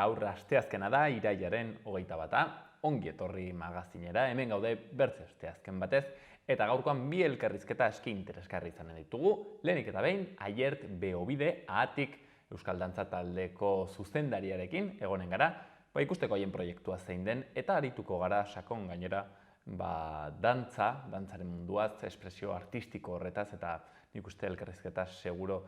Gaur asteazkena da, irailaren 21. Ongi etorri magazinera, hemen gaude bertze asteazken batez, eta gaurkoan bi elkarrizketa aski interesgarri izanen ditugu. Lehenik eta behin, Aiert Beobide, Ahatik Euskal Dantza taldeko zuzendariarekin egonen gara, ikusteko haien proiektua zein den, eta arituko gara sakon gainera dantzaren munduaz, espresio artistiko horretaz, eta nik uste elkarrizketa seguro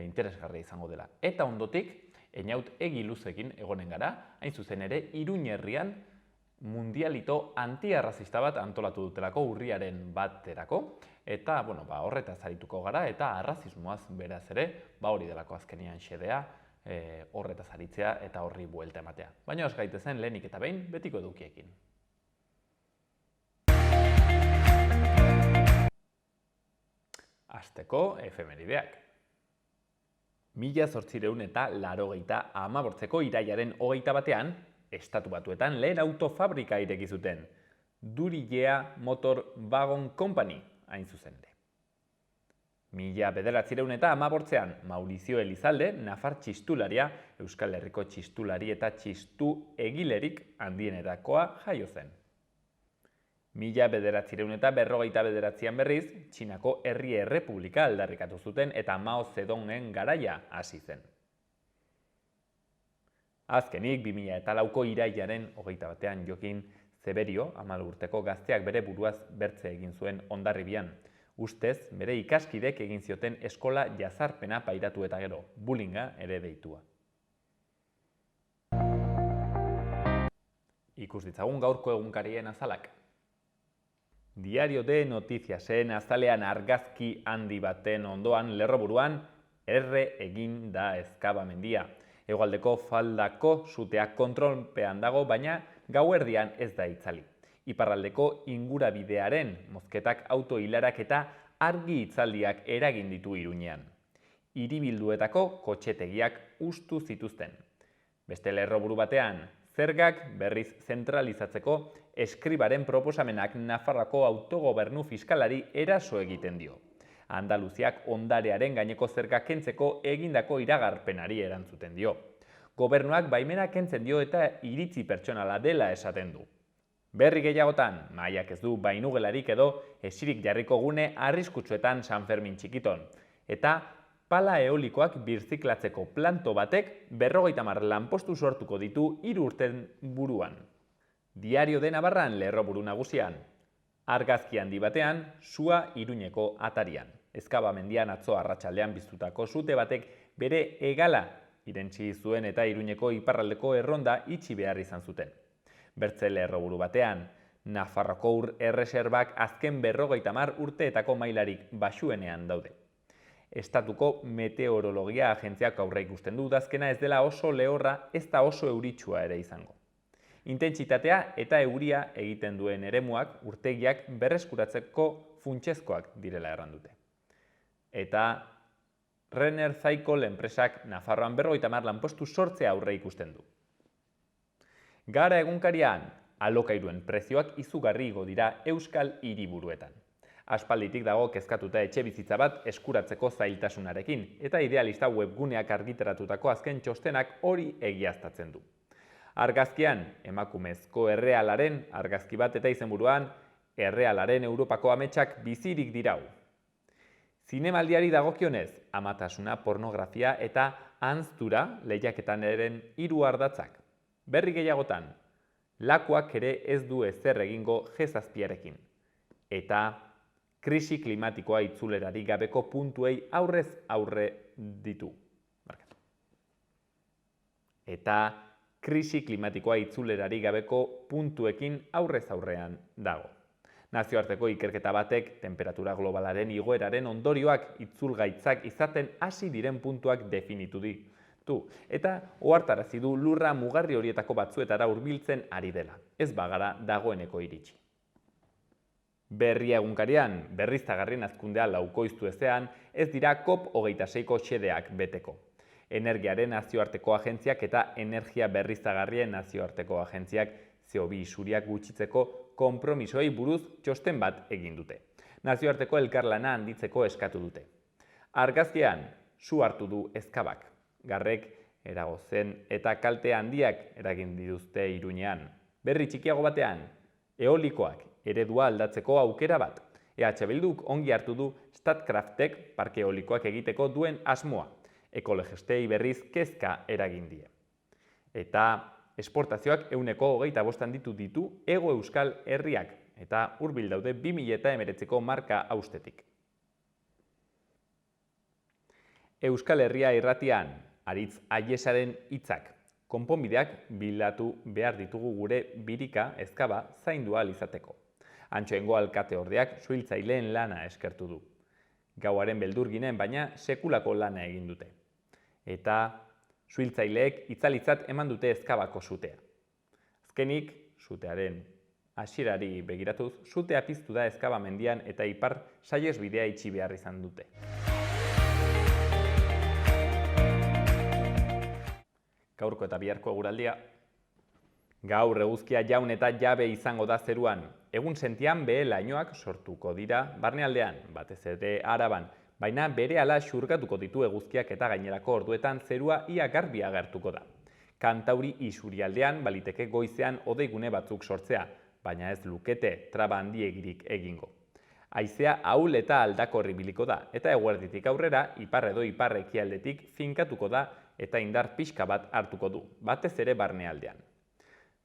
interesgarria izango dela. Eta ondotik, Einaut Egiluzekin egonen gara, hain zuzen ere, Iruña herrian mundialito antiarrazista bat antolatu dutelako urriaren baterako, eta horretaz arituko gara, eta arrazismoaz beraz ere, hori delako azkenean xedea, horretaz aritzea eta horri buelta ematea. Baina ez gaitezen lehenik eta behin betiko edukiekin. Hasteko efemerideak. 1888ko irailaren 21ean, Estatu Batuetan lehen autofabrika ireki zuten, Duryea Motor Wagon Company, hain zuzen ere. 1918ean, Maurizio Elizalde, nafar txistularia, Euskal Herriko txistulari eta txistu egilerik handienetakoa jaio zen. 1949ean berriz, Txinako Herri Errepublika aldarrikatu zuten eta Mao Zedongen garaia hasi zen. Azkenik, 2004ko irailaren 21ean Jokin Zeberio, 14 urteko gazteak bere buruaz bertze egin zuen Hondarribian. Ustez, bere ikaskidek egin zioten eskola jazarpena pairatu eta gero, bullyinga ere deitua. Ikus ditzagun gaurko egunkarien azalak. Diario de Noticiasen azalean argazki handi baten ondoan lerroburuan erre egin da ezkabamendia. Hegoaldeko faldako sutea kontrolpean dago, baina gauerdian ez da itzali. Iparraldeko ingurabidearen mozketak autohilarak eta argi itzaldiak eragin ditu Iruñean. Hiribilduetako kotxetegiak hustu zituzten. Beste lerroburu batean, zergak berriz zentralizatzeko eskribaren proposamenak Nafarroako autogobernu fiskalari eraso egiten dio. Andaluziak ondarearen gaineko zerga kentzeko egindako iragarpenari erantzuten dio. Gobernuak baimena kentzen dio eta iritzi pertsonala dela esaten du. Berri gehiagotan, Mahaiak ez du bainugelarik edo esirik jarriko gune arriskutsuetan San Fermin txikiton. Eta pala eolikoak birziklatzeko planto batek 50 lanpostu sortuko ditu 3 urten buruan. Diario de Navarran lerroburu nagusian. Argazki handi batean, sua Iruñeko atarian. Ezkabamendian atzo arratsaldean piztutako sute batek bere hegala irentsi zuen eta Iruñeko iparraldeko erronda itxi behar izan zuten. Bertze lerroburu batean, Nafarroko ur erreserbak azken 50 urteetako mailarik baxuenean daude. Estatuko meteorologia agentziak aurre ikusten du udazkena ez dela oso lehorra, ez da oso euritsua ere izango. Intentsitatea eta euria egiten duen eremuak urtegiak berreskuratzeko funtsezkoak direla errandute. Eta Renner Cycle enpresak Nafarroan 50 lanpostu sortzea aurre ikusten du. Gara egunkarian, alokairuen prezioak izugarri igo dira euskal hiriburuetan. Aspalditik dago kezkatuta etxebizitza bat eskuratzeko zailtasunarekin, eta idealista webguneak argitaratutako azken txostenak hori egiaztatzen du. Argazkian, emakumezko errealaren argazki bat eta izenburuan, errealaren Europako ametsak bizirik dirau. Zinemaldiari dagokionez, amatasuna, pornografia eta anztura lehiaketanaren 3 ardatzak. Berri gehiagotan, lakuak ere ez du ezer egingo G7arekin. Eta krisi klimatikoa itzulerari gabeko puntuei aurrez aurre ditu. Eta krisi klimatikoa itzulerari gabeko puntuekin aurrez aurrean dago. Nazioarteko ikerketa batek temperatura globalaren igoeraren ondorioak itzulgaitzak izaten hasi diren puntuak definitu ditu, eta ohartarazi du lurra mugarri horietako batzuetara hurbiltzen ari dela, ez bagara dagoeneko iritsi. Berri egunkarian, berriztagarrien hazkundea laukoiztu ezean, ez dira COP26ko xedeak beteko. Energiaren nazioarteko agentziak eta energia berriztagarrien nazioarteko agentziak CO2 isuriak gutxitzeko konpromisoei buruz txosten bat egin dute. Nazioarteko elkarlana handitzeko eskatu dute. Argazkian, su hartu du ezkabak. Garrek eragozen eta kalte handiak eragin dituzte Iruñean. Berri txikiago batean, eolikoak eredua aldatzeko aukera bat. EH Bilduk ongi hartu du Statkraftek parke eolikoak egiteko duen asmoa. Ekologistei berriz kezka eragin die. Eta esportazioak 125 handitu ditu Hego Euskal Herriak eta hurbil daude 2019ko marka haustetik. Euskal Herria irratian, Aritz Aiesaren hitzak. Konponbideak bilatu behar ditugu gure birika ezkaba zaindu ahal izateko. Antxoengo alkateordeak suhiltzaileen lana eskertu du. Gauaren beldur ginen, baina sekulako lana egin dute. Eta suhiltzaileek itzalitzat eman dute ezkabako sutea. Azkenik, sutearen hasierari begiratuz, sutea piztu da ezkaba mendian eta ipar saihesbidea itxi behar izan dute. Gaurko eta biharko eguraldia. Gaur eguzkia jaun eta jabe izango da zeruan. Egun sentian behe lainoak sortuko dira barnealdean, batez ere Araban, baina berehala xurgatuko ditu eguzkiak eta gainerako orduetan zerua ia garbi agertuko da. Kantauri isurialdean baliteke goizean hodeigune batzuk sortzea, baina ez lukete traba handiegirik egingo. Haizea ahul eta aldakor ibiliko da, eta eguerditik aurrera ipar edo ipar ekialdetik finkatuko da eta indar pixka bat hartuko du, batez ere barnealdean.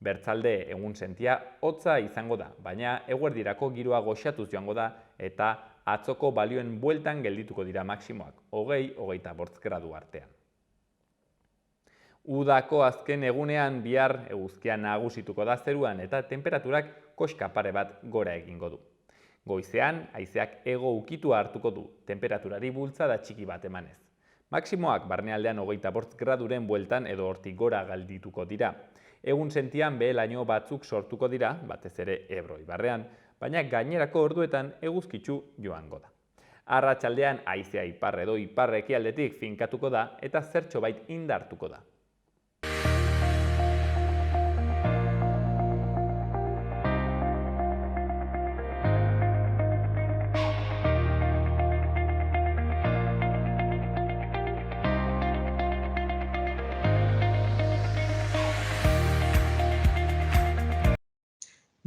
Bertzalde egun sentia hotza izango da, baina eguerdirako giroa goxatuz joango da eta atzoko balioen bueltan geldituko dira maksimoak, 20–25 gradu artean. Udako azken egunean bihar eguzkia nagusituko da zeruan eta temperaturak koska pare bat gora egingo du. Goizean, haizeak hego ukitua hartuko du, temperaturari bultzada txiki bat emanez. Maksimoak barnealdean 25 graduren bueltan edo hortik gora galdituko dira. Egun sentian behe laino batzuk sortuko dira, batez ere Ebro ibarrean, baina gainerako orduetan eguzkitsu joango da. Arratsaldean haizea ipar edo ipar ekialdetik finkatuko da eta zertxobait indartuko da.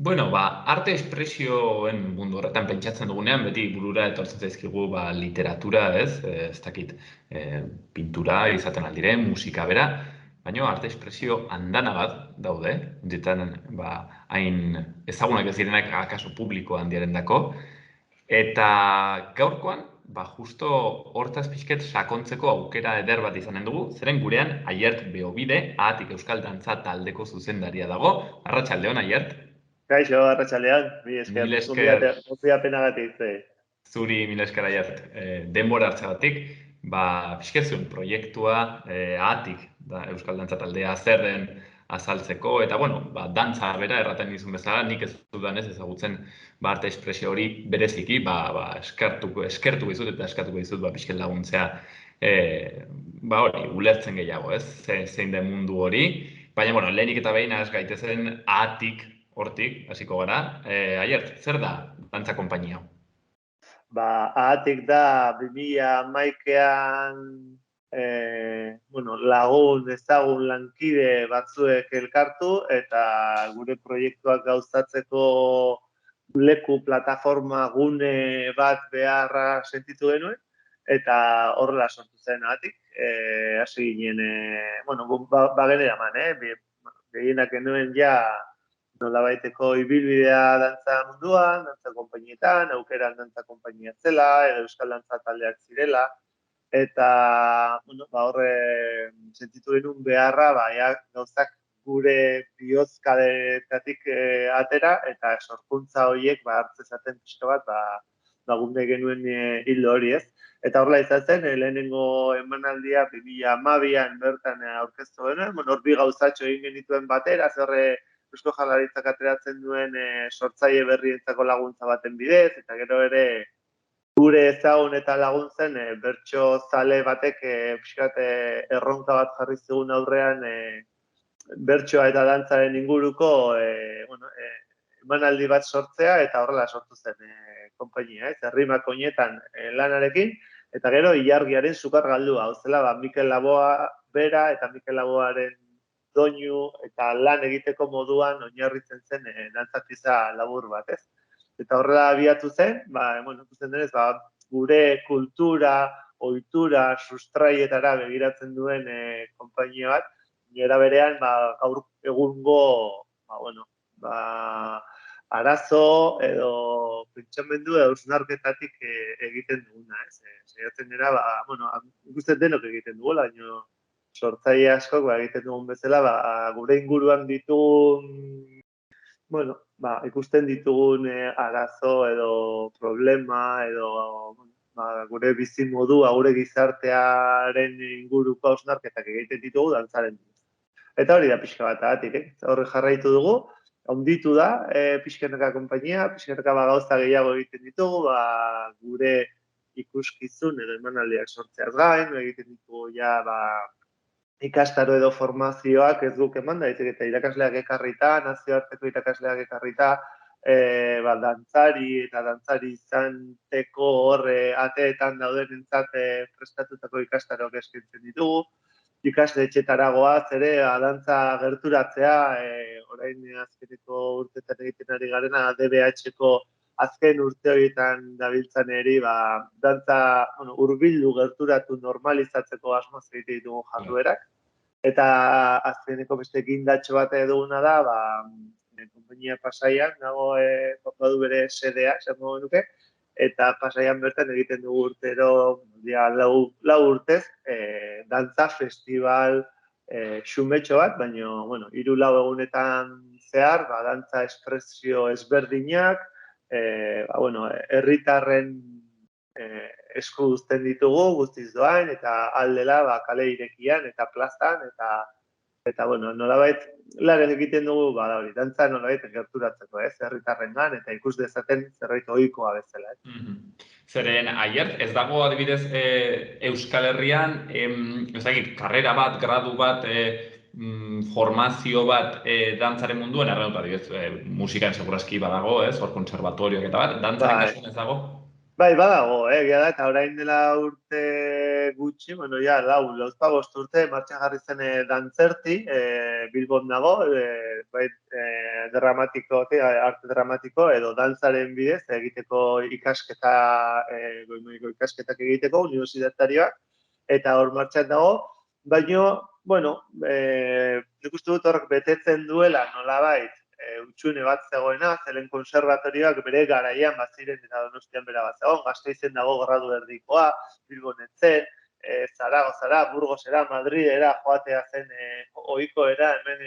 Bueno, arte espresioen mundu horretan pentsatzen dugunean, beti burura etortzen zaizkigu literatura, ez dakit, pintura izaten aldire, musika bera, baina arte espresio andana bat daude, entzitzen, hain ezagunak ez direnak akaso publiko handiaren dako, eta gaurkoan, justo hortaz pixket sakontzeko aukera eder bat izanen dugu, zeren gurean Aiert Beobide, Ahatik Euskal Dantza taldeko zuzendaria dago. Arratsaldeon, Aiert. Kaixo, arratsaldean, mil esker, gonbidapenagatik. Zuri mil esker, Aiert. Denbora hartzeagatik, pixketzun proiektua Ahatik Euskal Dantza taldea zer den azaltzeko, eta dantza bera erraten dizun bezala, nik ez dudanez ezagutzen arte espresio hori bereziki, eskertu bizut eta eskatuko bizut pixket laguntzea ulertzen gehiago, zein den mundu hori. Baina, lehenik eta behin az gaitezen Ahatik hortik, hasiko gara. Aiert, zer da dantza konpainia? Ahatik da 2011an lagun, ezagun lankide batzuek elkartu eta gure proiektuak gauzatzeko leku, plataforma, gune bat beharra sentitu genuen eta horrela sortu zen Ahatik. Hasi ginen, bagenera eman, gehienak genuen nolabaiteko ibilbidea dantza munduan, dantza konpainietan, aukeran dantza konpainia zela, edo euskal dantza taldeak zirela, eta horre sentitu genuen beharra, gauzak gure bihozkadetatik atera, eta sorkuntza horiek hartzezaten pixka bat, gunde genuen hildo hori, ez? Eta horrela izan zen, lehenengo emanaldia 2012an bertan aurkeztu genuen, hor bi gauzatxo egin genituen batera, zerre Eusko Jaurlaritzak ateratzen duen sortzaile berrientzako laguntza baten bidez, eta gero ere gure ezagun eta laguntzen bertso zale batek pixkat erronka bat jarri zigun aurrean bertsoa eta dantzaren inguruko emanaldi bat sortzea, eta horrela sortu zen konpainia, Errimak oinetan lanarekin, eta gero ilargiaren sukar galdua, hau zela Mikel Laboa bera eta Mikel Laboaren doinu eta lan egiteko moduan oinarritzen zen dantzatiza labur bat, ez? Eta horrela abiatu zen, ikusten denez, gure kultura, ohitura, sustraietara begiratzen duen konpainia bat, era berean, gaur egungo, arazo edo pentsamendu edo hausnarketatik egiten duguna, ez? Saiatzen dira, ikusten denok egiten dugula, baina sortzaile askok egiten dugun bezala, gure inguruan ditugun, ikusten ditugun arazo edo problema edo gure bizi modua, gure gizartearen inguruko hausnarketak egiten ditugu dantzaren. Eta hori da pixka bat agatik, horre jarraitu dugu, handitu da pixkanaka konpainia, pixkanaka gauza gehiago egiten ditugu, gure ikuskizun edo emanaldiak sortzeaz gain, egiten ditugu ikastaro edo formazioak ez duk eman da, eta irakasleak ekarrita, nazioarteko irakasleak ekarrita, dantzari eta dantzari izanteko horre ateetan daudenentzat prestatutako ikastaroak eskaintzen ditugu. Ikasle etxetara goaz ere, dantza gerturatzea, orain azkeneko urteetan egiten ari garena, DBH-ko azken urte horietan dabiltzan eri, dantza hurbildu gerturatu normalizatzeko asmoz egite ditugu jarduerak. Eta azkeneko beste gindatxo bat duguna da, konpainia Pasaian, nago badu bere sedea, esango nuke, eta Pasaian bertan egiten dugu urtero, lau urtez, dantza festival xumetxo bat, baina, 3-4 egunetan zehar, dantza espresio ezberdinak, herritarren esku uzten ditugu guztiz doain, eta aldela kale irekian, eta plazan, eta nolabait, lan egiten dugu, dantza nolabait gerturatzeko, herritarrengan, eta ikus dezaten zerbait ohikoa bezala. Zeren, aier, ez dago adibidez Euskal Herrian, karrera bat, gradu bat, formazio bat dantzaren munduan, adibidez, musikan segurazki badago, hor kontserbatorioak eta bat, dantzaren kasuan ez dago? Bai, badago, egia da, eta orain dela urte gutxi, lauzpabost urte, martxan jarri zen dantzerti, Bilbon dago, arte dramatiko, edo dantzaren bidez, egiteko ikasketak egiteko, universitatarioak, eta hor martxan dago, baina, nik uste dut horrek betetzen duela, nolabait, utxune bat zegoena, zelen konservatorioak bere garaian baziren eta Donostian bera bat zegoen, Gasteizen dago gradu erdikoa, Bilbon etzen, Zaragozara, Burgosera, Madridera joatea zen ohiko era, hemen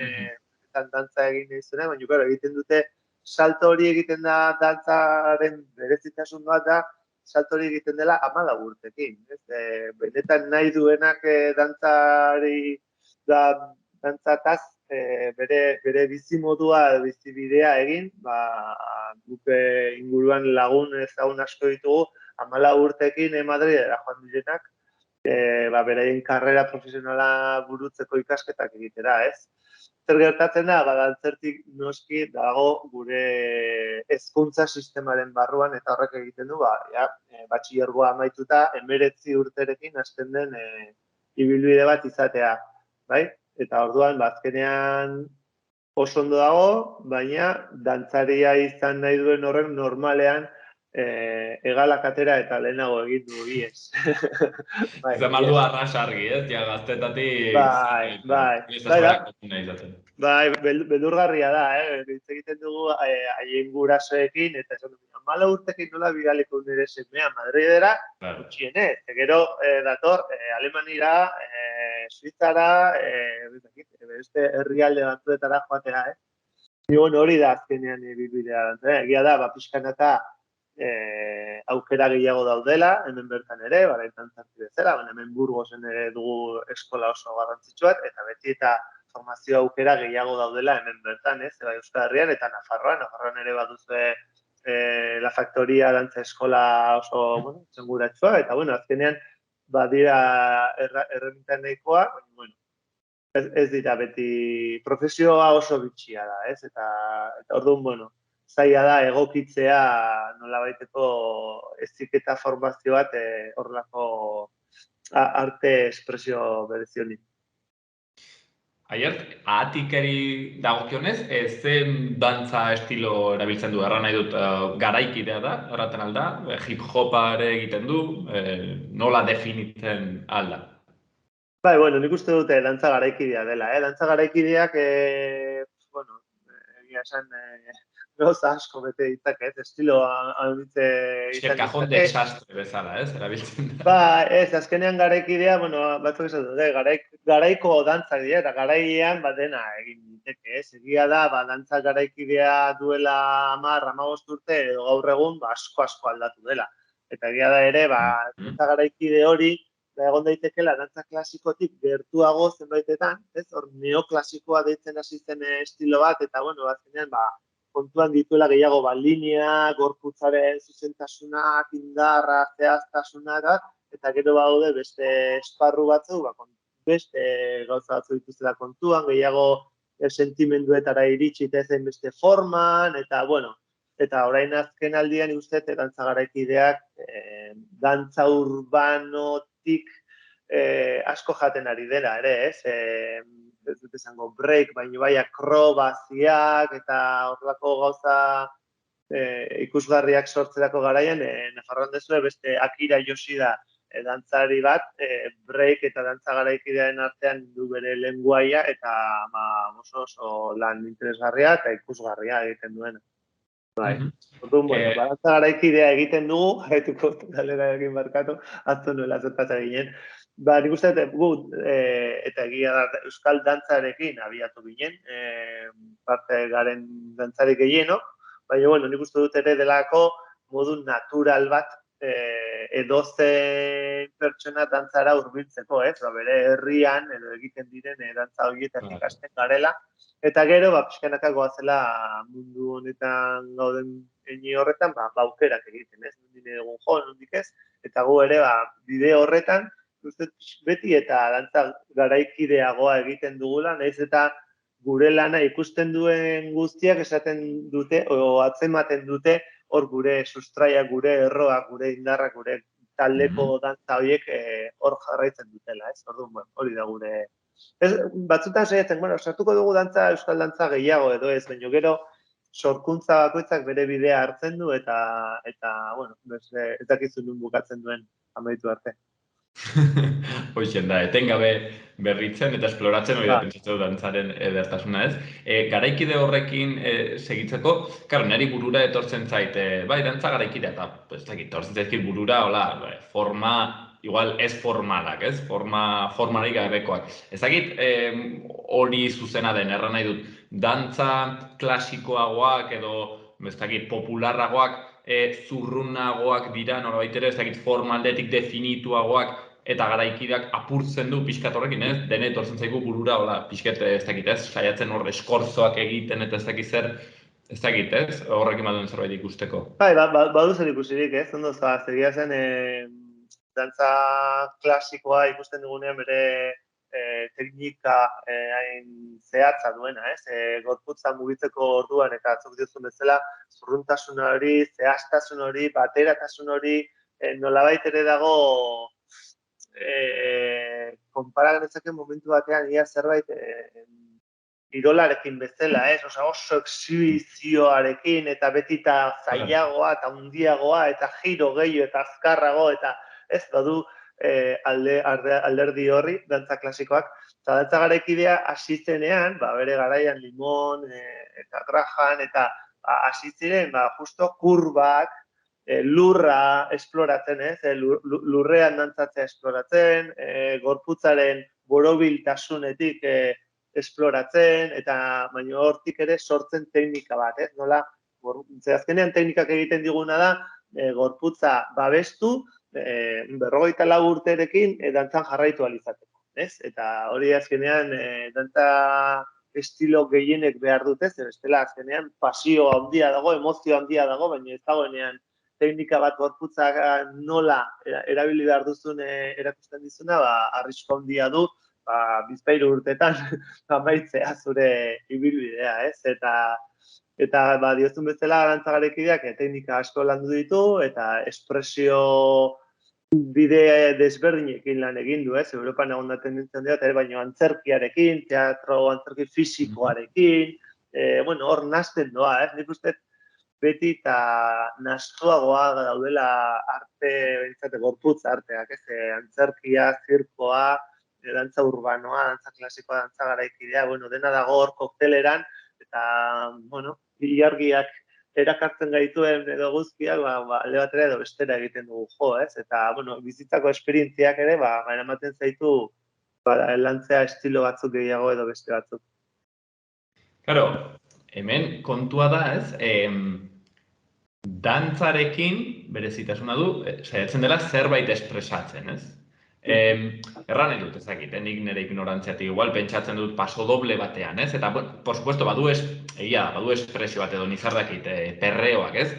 dantza egin nahi zuen, baina egiten dute, salto hori egiten da dantzaren berezitasun bat da, salto hori egiten dela 14 urtekin. Benetan nahi duenak dantzari dantzataz bere bizimodua, bizibidea egin, guk inguruan lagun ezagun asko ditugu, 14 urtekin Madridera joan direnak, beraien karrera profesionala burutzeko ikasketak egitera, ez? Zer gertatzen da, dantzertik noski dago gure hezkuntza sistemaren barruan, eta horrek egiten du, batxilergoa amaituta, 19 urterekin hasten den ibilbide bat izatea, bai? Eta orduan, azkenean oso ondo dago, baina dantzaria izan nahi duen horren normalean egalak atera eta lehenago egin du giez. Ez da maldu arras argi, ez? Ja, gaztetatik... Bai, beldurgarria da, hitz egiten dugu haien gurasoekin, eta esan dugu, 14 urtekin nola bidaliko nire semea Madridera, gutxienez, gero dator Alemanira, Suitzara, beste herrialde batzuetara joatea, hori da azkenean bidea. Egia da, pixkanaka aukera gehiago daudela, hemen bertan ere, baraitan zartu bezala, hemen Burgosen ere dugu eskola oso garrantzitsuat, eta beti eta formazio aukera gehiago daudela hemen bertan, Euskal Herrian eta Nafarroan ere baduzue La Factoria dantza eskola oso txenguratsua, eta azkenean badira erremintan nahikoa, ez dira beti profesioa oso bitxia da, eta orduan, zaila da egokitzea nolabaiteko heziketa formazio bat horrelako arte espresio berezionik. Aiert, ahatikari dagokionez, zen dantza estilo erabiltzen du, erran nahi dut, garaikidea da, erraten alda, hip-hopa ere egiten du, nola definitzen alda. Bai, bueno, nik uste dute dantza garaikidea dela, Dantza garaikideak, bueno, egia esan, gauza asko bete ditzake, estilo handitze Eske, izan kajon ditzake. desastre bezala, erabiltzen da. Ba, ez, azkenean garaikidea, bueno, batzuk esan dute, garaiko dantzak dira, eta garailean, dena egin diteke, ez? Egia da, dantza garaikidea duela 10-15 urte, edo gaur egun, asko aldatu dela. Eta egia da ere, Mhm. dantza garaikide hori, egon daitekeela dantza klasikotik gertuago zenbaitetan, ez? Hor neoklasikoa deitzen hasi zen estilo bat, eta, bueno, azkenean, kontuan dituela gehiago linea, gorputzaren zuzentasunak, indarra, zehaztasuna, eta gero badaude beste esparru batzu, beste gauza batzu dituztela kontuan, gehiago sentimenduetara iritsi eta ezen beste forman, eta bueno, eta orain azken aldian uste, dantza garaikideak dantza urbanotik asko jaten ari dela, ere, ez? Ez dut esango break, baina bai akrobaziak eta horrelako gauza ikusgarriak sortzerako garaian, Nafarroan dezue beste Akira Yoshida dantzari bat, break eta dantza garaikidearen artean du bere lenguaia eta oso lan interesgarria eta ikusgarria egiten duena. Bai. Mhm. Orduan, bueno, dantza garaikidea egiten dugu, jarraituko galdera egin barkatu, atzo nuela zertaz ginen. Nik uste gu, eta egia da, euskal dantzarekin abiatu ginen, parte garen dantzarik gehienok, baina, bueno, nik uste dut ere delako modu natural bat edozein pertsona dantzara hurbiltzeko, ez? Bere herrian edo egiten diren dantza horietatik hasten garela, eta gero, pixkanaka goazela mundu honetan gauden eni horretan, aukerak egiten, ez? Nondik egun jo, nondik ez? Eta gu ere, bide horretan, uste beti eta dantza garaikideagoa egiten dugula, nahiz eta gure lana ikusten duen guztiak esaten dute, o atzematen dute, hor gure sustraia, gure erroa, gure indarra, gure taldeko dantza horiek hor jarraitzen dutela, ez? Orduan, bueno, hori da gure... Batzutan saiatzen, bueno, sartuko dugu dantza, euskal dantza gehiago edo ez, baina gero sorkuntza bakoitzak bere bidea hartzen du eta bueno, ez dakizu nun bukatzen duen amaitu arte. Hoixen da, etengabe berritzen eta esploratzen hori da pentsatzen dut dantzaren edertasuna, ez? Garaikide horrekin segitzeko, karo, niri burura etortzen zait, bai, dantza garaikidea, eta, ez dakit, etortzen zaizkit burura, hola, forma, igual ez formalak, ez? Formarik gabekoak. Ez dakit, hori zuzena den, erran nahi dut, dantza klasikoagoak edo, ez dakit, popularragoak, zurrunagoak dira, norabait ere, ez dakit, formaldetik definituagoak, eta garaikideak apurtzen du pixkat horrekin, ez? Dene etortzen zaigu burura, hola, pixkat ez dakit, ez? Saiatzen hor eskorzoak egiten eta ez dakit zer, ez dakit, ez? Horrekin baduen zerbait ikusteko. Bai, badu zer ikusirik, ez? Ondo zegia zen, dantza klasikoa ikusten dugunean bere teknika hain zehatza duena, ez? Gorputza mugitzeko orduan eta atzuk diozun bezala, zurruntasun hori, zehaztasun hori, bateratasun hori, nolabait ere dago konpara genezaken momentu batean ia zerbait kirolarekin bezala, ez? Oso exhibizioarekin eta beti eta zailagoa eta hundiagoa eta giro gehiago eta azkarrago eta ez badu alderdi horri, dantza klasikoak. Eta dantza garaikidea hasi zenean, bere garaian limon eta grajan eta hasi ziren, justo kurbak, lurra esploratzen, ez? Lurrean dantzatzea esploratzen, gorputzaren borobiltasunetik esploratzen, eta baina hortik ere sortzen teknika bat, ez? Nola, azkenean teknikak egiten diguna da, gorputza babestu, 54 urterekin dantzan jarraitu alizateko, ez? Eta hori azkenean dantza estilo gehienek behar dute, zer bestela azkenean pasio handia dago, emozio handia dago, baina ez dagoenean teknika bat gorputza nola erabili behar duzun erakusten dizuna, arrisku handia du, bizpahiru urtetan amaitzea zure ibilbidea, ez? Eta diozun bezala dantza garaikideak teknika asko landu ditu eta espresio bide desberdinekin lan egin du, ez? Europan egon da tendentzia handia, eta baina antzerkiarekin, antzerki fisikoarekin, bueno, hor nasten doa, ez? Nik uste beti eta nastuagoa daudela arte, bentsate, gorputz arteak, ez? Antzerkia, zirkoa, dantza urbanoa, dantza klasikoa, dantza garaikidea, bueno, dena dago hor kokteleran, eta, bueno, ilargiak erakartzen gaituen edo guztiak, alde batera edo bestera egiten dugu jo, ez? Eta, bueno, bizitzako esperientziak ere, eramaten zaitu, lantzea estilo batzuk gehiago edo beste batzuk. Claro, hemen kontua da, ez? Dantzarekin, berezitasuna du, saiatzen dela zerbait espresatzen, ez? Erran nahi dut, ezakit, nik nire ignorantziatik igual pentsatzen dut pasodoble batean, ez? Eta, por supuesto, badu espresio bat edo nizardakit, perreoak, ez?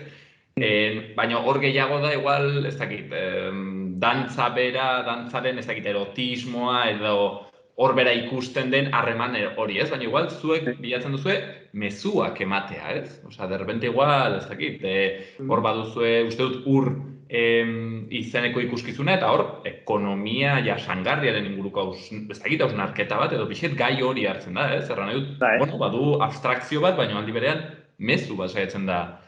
Baina hor gehiago da, igual, ez dakit, dantza bera, dantzaren, ez dakit, erotismoa edo hor bera ikusten den harreman hori, ez? Baina igual zuek bilatzen duzue mezuak ematea, ez? Osa, derbente igual, ez dakit, hor baduzue, uste dut ur izeneko ikuskizuna, eta hor, ekonomia jasangarriaren inguruko ez dakit, hausnarketa bat, edo bixet gai hori hartzen da, ez? Erran nahi dut, bueno, badu abstrakzio bat, baina aldi berean mezu bat saiatzen da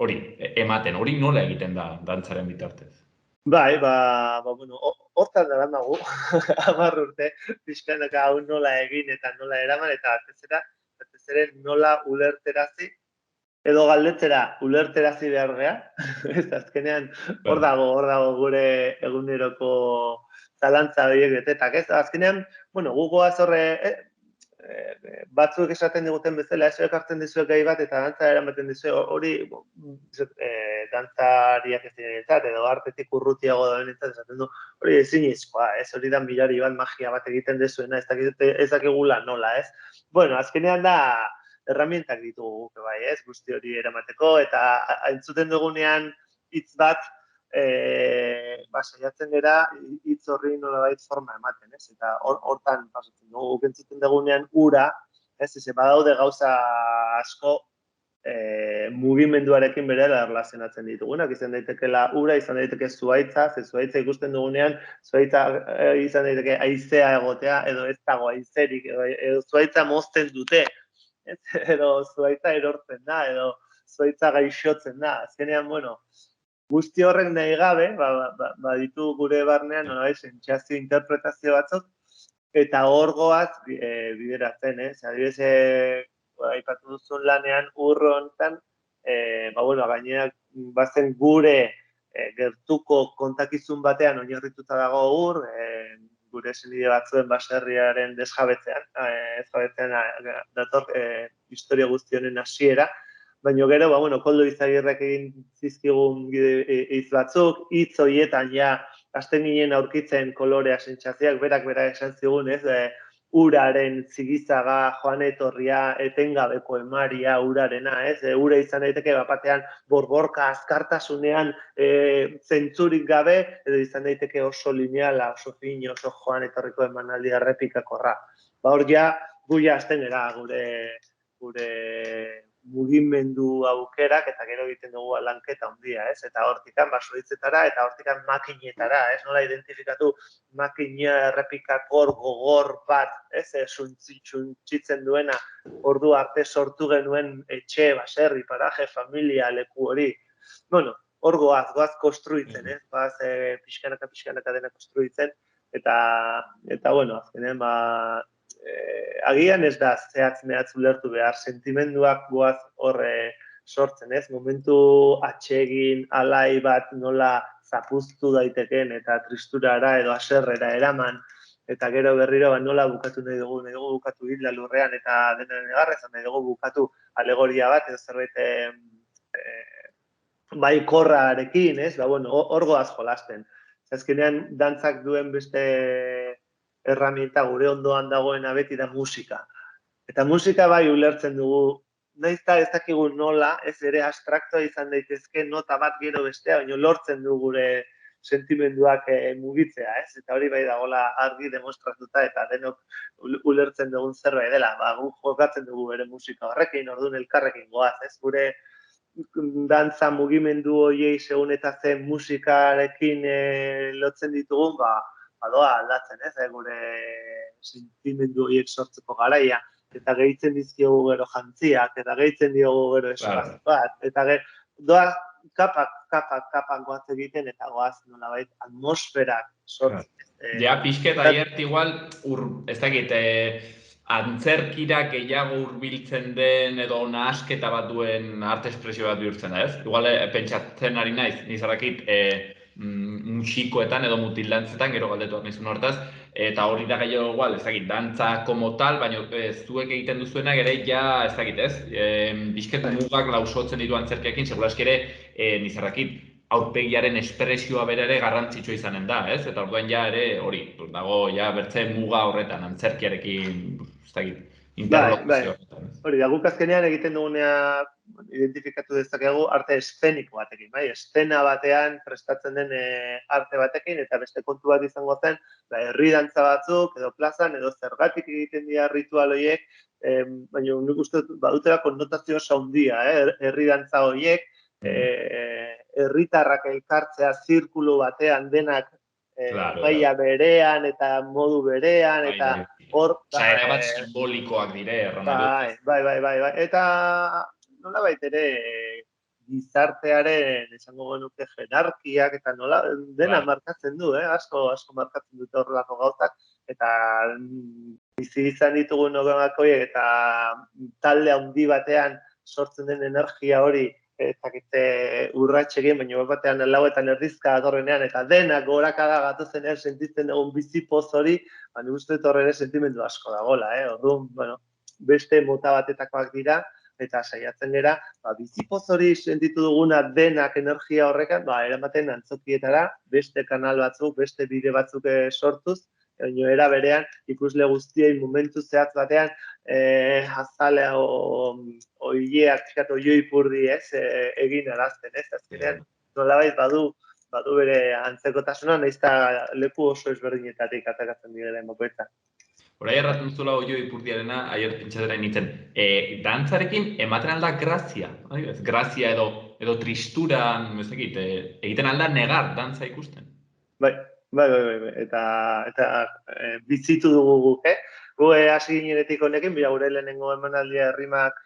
hori, ematen, hori nola egiten da dantzaren bitartez. Bai, bueno, hortan dara nago, 10 urte, pixkanaka hau nola egin eta nola eraman, eta batez ere nola ulerterazi, edo galdetzera ulerterazi behar geha, ez azkenean hor dago gure eguneroko zalantza horiek betetak, ez? Azkenean, bueno, gugoaz horre, batzuk esaten diguten bezala, ez ekartzen dizuek gai bat, eta dantza eramaten dizuek, hori dantzariak ez direnetzat, edo artetik urrutiago dagoenetzat esaten du, hori ezinezkoa, ez? Hori da milari bat magia bat egiten dezuena, ez dakigula nola, ez? Bueno, azkenean da, herramientak ditugu, bai, ez? Guzti hori eramateko, eta entzuten dugunean hitz bat, saiatzen gara hitz horri nolabait forma ematen, ez? Eta hortan pasatzen dugu, entzuten dugunean ura, ez? Badaude gauza asko mugimenduarekin berela erlazionatzen ditugunak, izan daitekela ura, izan daiteke zuhaitza, zuhaitza ikusten dugunean, zuhaitza izan daiteke haizea egotea, edo ez dago haizerik, edo zuhaitza mozten dute, edo zuhaitza erortzen da, edo zuhaitza gaixotzen da. Azkenean, bueno, guzti horrek nahi gabe, ditu gure barnean, sentsazio interpretazio batzuk, eta hor goaz bideratzen, adibidez, aipatu duzun lanean urro honetan, gaineak bazen gure gertuko kontakizun batean oinarrituta dago ur, gure senide batzuen baserriaren desjabetzean, dator historia guzti honen hasiera, baina gero, Koldo Izagirrek egin zizkigun hitz batzuk, hitz horietan ja, hasten ginen aurkitzen kolorea sentsazioak, berak esan zigun, ez, uraren zigizaga, joan etorria, etengabeko emaria urarena, ez, ura izan daiteke bapatean borborka azkartasunean zentzurik gabe, edo izan daiteke oso lineala, oso fino, oso joan etorriko emanaldi errepikakorra. Hor ja, gu ja hasten gara gure mugimendu aukerak, eta gero egiten dugu lanketa handia, ez? Eta hortikan basoitzetara, eta hortikan makinetara, ez? Nola identifikatu makina errepikakor gogor bat, ez? Suntzitzen duena, ordu arte sortu genuen etxe, baserri, paraje, familia, leku hori. Bueno, hor goaz konstruitzen, ez? Pixkanaka dena konstruitzen, eta bueno, azkenean, agian ez da zehatz mehatz ulertu behar, sentimenduak goaz horre sortzen, ez? Momentu atsegin, alai bat nola zapuztu daiteken eta tristurara edo haserrera eraman, eta gero berriro nola bukatu nahi dugu bukatu hitla lurrean eta denen negarrez, nahi dugu bukatu alegoria bat, edo zerbait bai korrarekin, ez? Hor goaz jolasten. Azkenean, dantzak duen beste herramienta gure ondoan dagoena beti da musika. Eta musika bai ulertzen dugu, nahiz eta ez dakigu nola, ez ere abstraktoa izan daitezke nota bat gero bestea, baina lortzen du gure sentimenduak mugitzea, ez? Eta hori bai dagoela argi demostratuta eta denok ulertzen dugun zerbait dela. Guk jokatzen dugu bere musika horrekin, orduan elkarrekin goaz, ez? Gure dantza mugimendu horiei segun eta zen musikarekin lotzen ditugun, doa aldatzen, ez, gure sentimendu horiek sortzeko garaia, eta gehitzen dizkiogu gero jantziak, eta gehitzen diogu gero espazio bat, eta doa kapak goaz egiten, eta goaz nolabait atmosferak sortzen. Ja, pixket aiert igual, ez dakit, antzerkira gehiago hurbiltzen den edo nahasketa bat duen arte espresio bat bihurtzen da, ez? Igual pentsatzen ari naiz, nizarakit musikoetan edo mutildantzetan, gero galdetuak nizun hortaz, eta hori da gehiago igual, ez dakit, dantza como tal, baina zuek egiten duzuena ere ja, ez dakit, ez? Pixket mugak lausotzen ditu antzerkiakin, seguraski ere, nizarakit, aurpegiaren espresioa bere ere garrantzitsua izanen da, ez? Eta orduan ja ere hori, dago ja bertze muga horretan, antzerkiarekin, ez dakit, interlokuzio horretan. Hori da, guk azkenean egiten dugunea identifikatu dezakegu arte eszeniko batekin, bai? Eszena batean prestatzen den arte batekin, eta beste kontu bat izango zen, herri dantza batzuk, edo plazan, edo zergatik egiten dira ritual horiek, baina nik uste badutela konnotazio handia, herri dantza horiek, herritarrak elkartzea zirkulu batean denak maila berean eta modu berean, eta hor... Era bat simbolikoak dire, erran Bai. Eta nolabait ere gizartearen esango genuke jerarkiak eta nola dena markatzen du, asko markatzen dute horrelako gauzak, eta bizi izan ditugun horiek eta talde handi batean sortzen den energia hori ez dakite urrats egin, baina batean lauetan erdizka datorrenean, eta denak gorakada gatozenean sentitzen dugun bizipoz hori, nik uste dut horre ere sentimendu asko dagoela, orduan, beste mota batetakoak dira, eta saiatzen gara, bizipoz hori sentitu duguna denak energia horrekan, eramaten antzokietara, beste kanal batzuk, beste bide batzuk sortuz, era berean, ikusle guztiei momentu zehatz batean, azalea oileak, oioi purdi egin arazten, azkenean, nolabait badu bere antzekotasuna, nahiz eta leku oso ezberdinetatik atakatzen direlen bakoitzak. Horai erraten zula oioi purdiarena, aier pintxatera nintzen, dantzarekin ematen alda grazia, grazia edo tristura, ez dakit, egiten alda negar dantza ikusten. Bai, eta bizitu dugu guk, Gu hasi ginenetik honekin, bila gure lehenengo emanaldia herrimak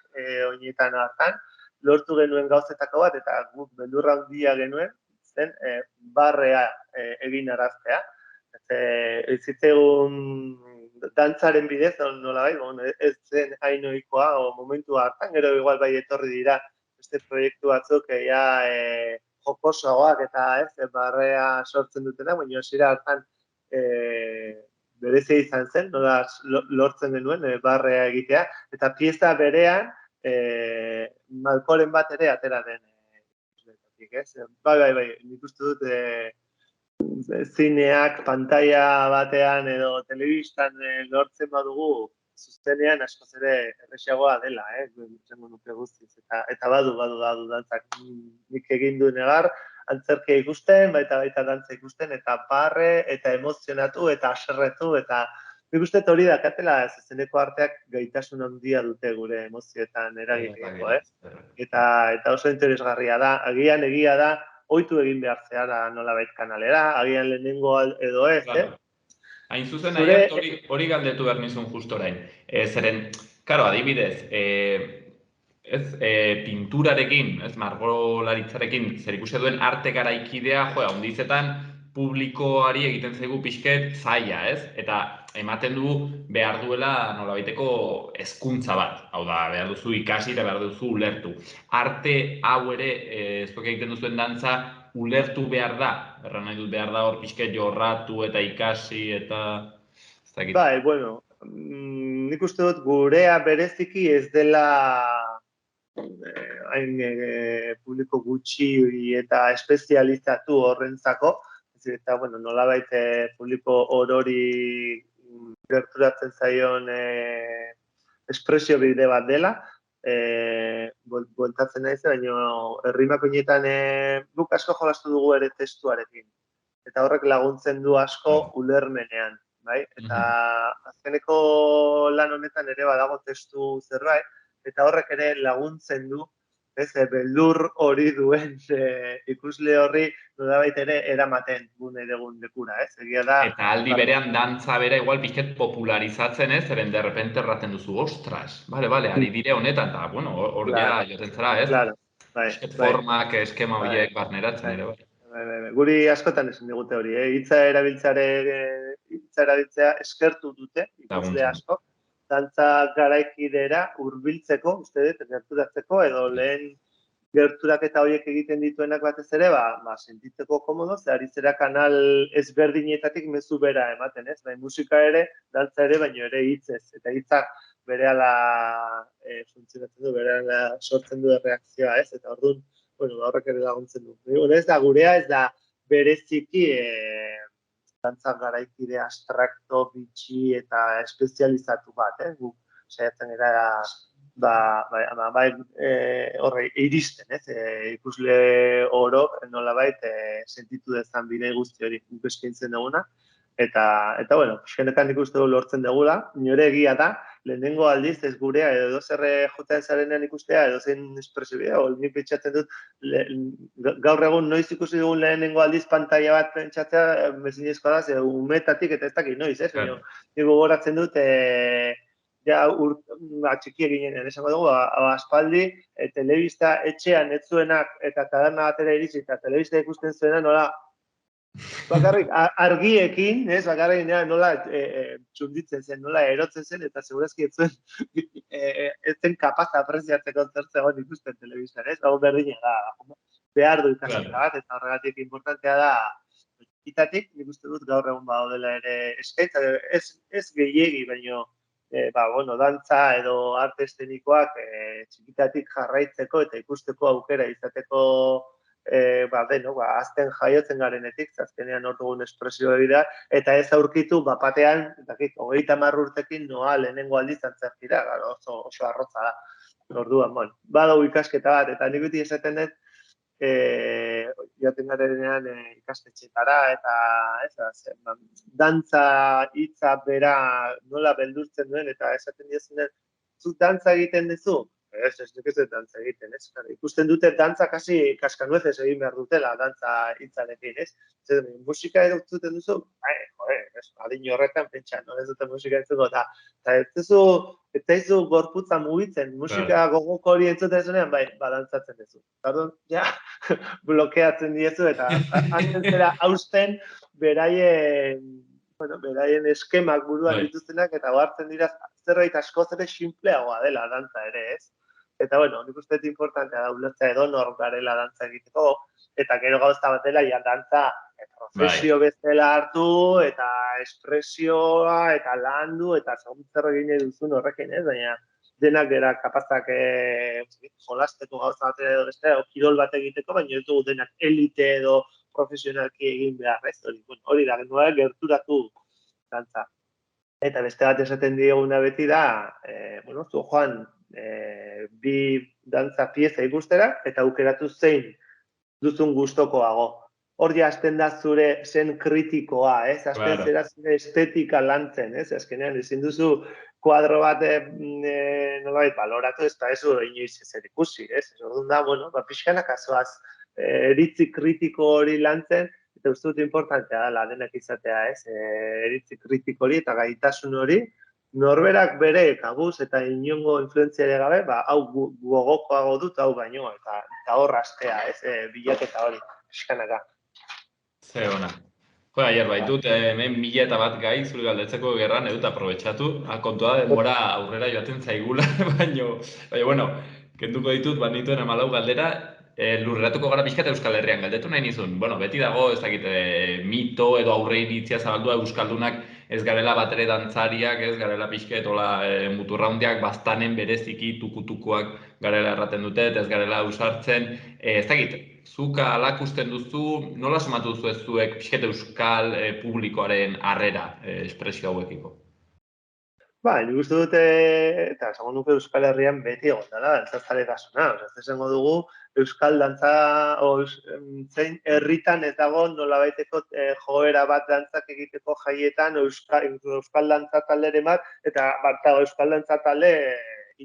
oinetan hartan, lortu genuen gauzetako bat, eta guk beldurra handia genuen, zen barrea egin araztea. Ez zitzegun dantzaren bidez, nolabait, ez zen hainoikoa, momentu hartan, gero igual bai etorri dira beste proiektu batzuk, jokosoagoak eta barrea sortzen dutena, baina hasiera hartan berezia izan zen, nola lortzen genuen barrea egitea, eta pieza berean malkoren bat ere atera den. Bai, nik uste dut zineak, pantalla batean edo telebistan lortzen badugu, zuzenean askoz ere errexagoa dela, zengo nuke guztiz, eta badu dantzak. Nik egin du negar, antzerkia ikusten, baita dantza ikusten, eta barre, eta emozionatu, eta aserretu, eta nik uste hori dakatela zuzeneko arteak gaitasun handia dute gure emozioetan eragiteko, eta oso interesgarria da, agian egia da, ohitu egin behar zehara nolabait kanalera, agian lehenengo edo ez, Hain zuzen, hori galdetu behar nizun justo orain. Zeren, karo, adibidez, pinturarekin, margolaritzarekin, zer ikusi duen arte garaikidea, handizetan publikoari egiten zaigu pixket zaila, ez? Eta ematen du behar duela nolabaiteko hezkuntza bat. Hau da, behar duzu ikasi eta behar duzu ulertu. Arte hau ere, zuek egiten duzuen dantza, ulertu behar da. Erran nahi dut behar da hor pixket jorratu eta ikasi eta... Bai, bueno, nik uste dut gurea bereziki ez dela hain publiko gutxi eta espezializatu horrentzako, eta, bueno, nolabait publiko orori gerturatzen zaion espresio bide bat dela, bueltatzen naiz, baina herrimak oinetan guk asko jolastu dugu ere testuarekin, eta horrek laguntzen du asko ulermenean, bai? Eta azkeneko lan honetan ere badago testu zerbait, eta horrek ere laguntzen du beldur hori duen ikusle horri nolabait ere eramaten gune dugun lekura, ez? Egia da, Eta aldi berean dantza bera igual pixket popularizatzen ez, zeren de repente erraten duzu, ostras, bale, ari dire honetan, eta bueno, hor ja claro, joten zara, ez? claro, bai, Pixket bai, formak, eskema bai, horiek barneratzen bai. ere, bai. Guri askotan esan digute hori, hitza erabiltzea eskertu dute, ikusle Laguntzen. asko, dantza garaikidera hurbiltzeko, uste dut, gerturatzeko, edo lehen gerturaketa horiek egiten dituenak batez ere, sentitzeko komodo, ze ari zera kanal ezberdinetatik mezu bera ematen, ez? Bai, musika ere, dantza ere, baino ere hitzez, eta hitzak berehala funtzionatzen du, berehala sortzen du erreakzioa, ez? Eta orduan, bueno, horrek ere laguntzen du. Ez da gurea, ez da bereziki dantza garaikide abstrakto, bitxi eta espezializatu bat, guk saiatzen gara horre iristen, ez? Ikusle oro nolabait sentitu dezan bide guzti hori guk eskaintzen duguna. Eta bueno, pixkenetan ikuste dugu lortzen dugula, nire egia da, lehenengo aldiz ez gurea, edo zer joten zarenean ikustea, edo zein espresibidea, ni pentsatzen dut, gaur egun noiz ikusi dugun lehenengo aldiz pantalla bat pentsatzea, mezinezkoa da, ze umetatik eta ez dakit noiz, ez? Claro. Ni gogoratzen dut, ja txiki eginean, esango dugu, aspaldi, telebista etxean ez zuenak eta taberna batera iritsi eta telebista ikusten zuena nola bakarrik argiekin, ez, bakarrik nola txunditzen zen, nola erotzen zen, eta segurazki ez zuen ez zen kapaz apreziatzeko zer zegoen ikusten telebistan, ez? Hau berdina da, behar du ikasketa bat, eta horregatik importantea da, txikitatik, nik uste dut gaur egun badaudela ere eskaintza, ez gehiegi, baino, bueno, dantza edo arte eszenikoak txikitatik jarraitzeko eta ikusteko aukera izateko azten jaiotzen garenetik, azkenean hor dugun espresio hori da, eta ez aurkitu, batean, 30 urtekin noa lehenengo aldiz antzerkira, oso arrotza da. Orduan, bueno, badago ikasketa bat, eta nik beti esaten dut, joaten garenean ikastetxetara, eta dantza hitza bera nola beldurtzen duen, eta esaten diezunen, zu dantza egiten duzu? Ez dut dantza egiten, ez? Ikusten dute dantza kasi kaskanuezez egin behar dutela, dantza hitzarekin, ez? Musika edutzuten duzu? Adin horretan pentsa, ez dute musika entzuko, eta ez zaizu gorputza mugitzen, musika gogoko hori entzuten zuenean, dantzatzen duzu. Pardon, ja, blokeatzen diezu, eta hasten zera hausten beraien eskemak buruan dituztenak, eta hartzen dira zerbait askoz ere sinpleagoa dela dantza ere, ez? Eta, bueno, nik uste importantea da, ulertzea edo nor garela dantza egiteko, eta gero gauza bat dela, dantza profesio bezala hartu, eta espresioa, eta landu, eta zer egin duzun horrekin, ez? Baina, denak gara kapazak jolasteko gauza bat edo beste, o kirol bat egiteko, baina ez dugu denak elite edo profesionalki egin behar, ez? Hori da, nola gerturatu dantza. Eta beste bat esaten dieguna beti da, zu joan, bi dantza pieza ikustera, eta aukeratu zein duzun gustokoago. Hor ja hasten da zure zen kritikoa, ez? Hasten zera zure estetika lantzen, ez? Azkenean, ezin duzu kuadro bat nolabait baloratu, ez da ez inoiz ezer ikusi, ez? Orduan da, bueno, pixkanak azoaz eritzi kritiko hori lantzen, eta uste dut importantea dela denak izatea, ez? Eritzi kritiko hori eta gaitasun hori, norberak bere kabuz eta inongo influentziare gabe, hau gogokoago dut, hau baino, eta hor astea, ez? Bilaketa hori, pixkanaka. Ze ona. Jo, aier, baitut, hemen 1001 gai, zure galdetzeko gerran, edut aprobetxatu, kontua denbora aurrera joaten zaigula, baina, bueno, kenduko ditut, nituen 14 galdera, lurreratuko gara pixka eta Euskal Herrian galdetu nahi nizun. Bueno, beti dago, ez dakit, mito edo aurre iritzia zabaldua Euskaldunak ez garela batere dantzariak, ez garela pixka etola muturraundiak bastanen bereziki tukutukoak garela erraten dute, ez garela ausartzen, ez dakit, zuk alakusten duzu, nola somatu duzu ez zuek pixket euskal publikoaren harrera espresio hauekiko? Nik uste dute, eta esango nuke Euskal Herrian beti egon dela, dantzazaletasuna. Ez esango dugu, Euskal dantza, zein herritan ez dago nolabaiteko joera bat dantzak egiteko jaietan, Euskal dantza talderen bat, eta Euskal dantza talde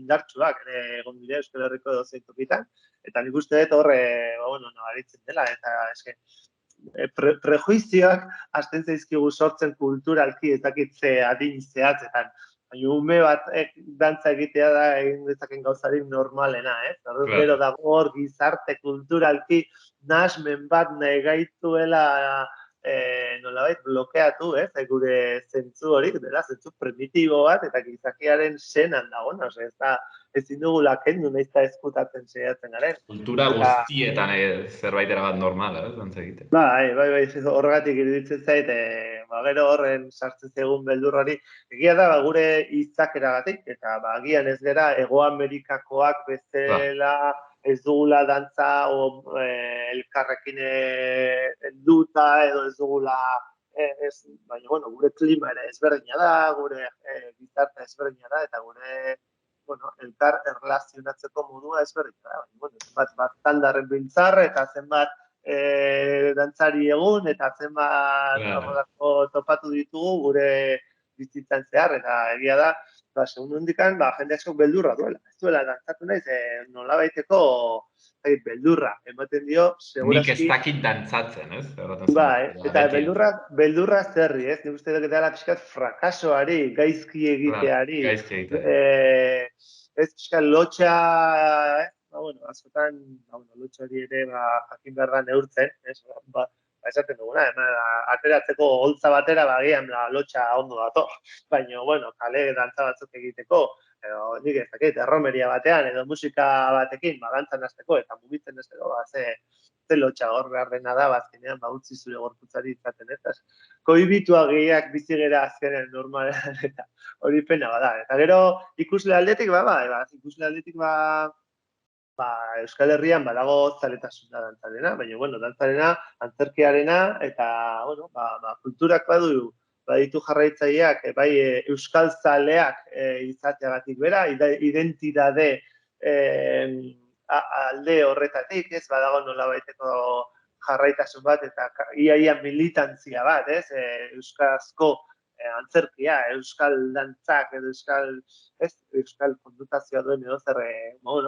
indartsuak ere egon dira Euskal Herriko edozein tokitan, eta nik uste dut horre, nabaritzen dela, eta eske, prejuizioak hasten zaizkigu sortzen kulturalki ez dakit ze adin zehatzetan. Baina ume bat dantza egitea da egin dezaken gauzarik normalena, ez? Gero dago hor gizarte kulturalki nahasmen bat nahi gaituela nolabait blokeatu, ez? Gure zentzu hori, dela zentzu primitibo bat eta gizakiaren senan dagoena, ez da ezin dugula kendu nahiz eta ezkutatzen saiatzen garen. Kultura guztietan zerbait erabat normala, dantza egite. Bai, horregatik iruditzen zait, gero horren sartzen zegoen beldur hori, egia da gure izakeragatik, eta agian ez gera Hego Amerikakoak bezala ez dugula dantza elkarrekin helduta edo ez dugula, baina gure klima ere ezberdina da, gure gizarte ezberdina da, eta gure elkar erlazionatzeko modua ezberdina da. Zenbat tandarren biltzar eta zenbat dantzari egun eta zenbat topatu ditugu gure bizitzan zehar, eta egia da, segun nondikan, jende askok beldurra duela. Ez duela dantzatu nahiz, nolabaiteko beldurra ematen dio, segurazki... Nik ez dakit dantzatzen, ez? Bai, eta beldurra zerri, ez? Nik uste dut dela pixkat frakasoari, gaizki egiteari. Gaizki egiteari. Ez pixkat lotxa... askotan, lotxa hori ere jakin behar da neurtzen, esaten duguna, ateratzeko holtza batera bagian lotxa ondo dator, baina, kale dantza batzuk egiteko, nik ez dakit, erromeria batean, edo musika batekin, dantzan hasteko eta mugitzen hasteko, ze lotxa hor behar dena da, azkenean, utzi zure gorputzari izaten, ez? Kohibitua gehiak bizi gera azkenean normalean, eta hori pena bada. Eta gero, ikusle aldetik, Euskal Herrian badago zaletasuna dantzarena, baina, dantzarena, antzerkiarena, eta, kulturak baditu jarraitzaileak, bai euskal zaleak izateagatik bera, identitate alde horretatik, ez, badago nolabaiteko jarraitasun bat, eta iaia militantzia bat, ez, euskarazko antzerkia, euskal dantzak edo euskal kondutazioa duen edo zer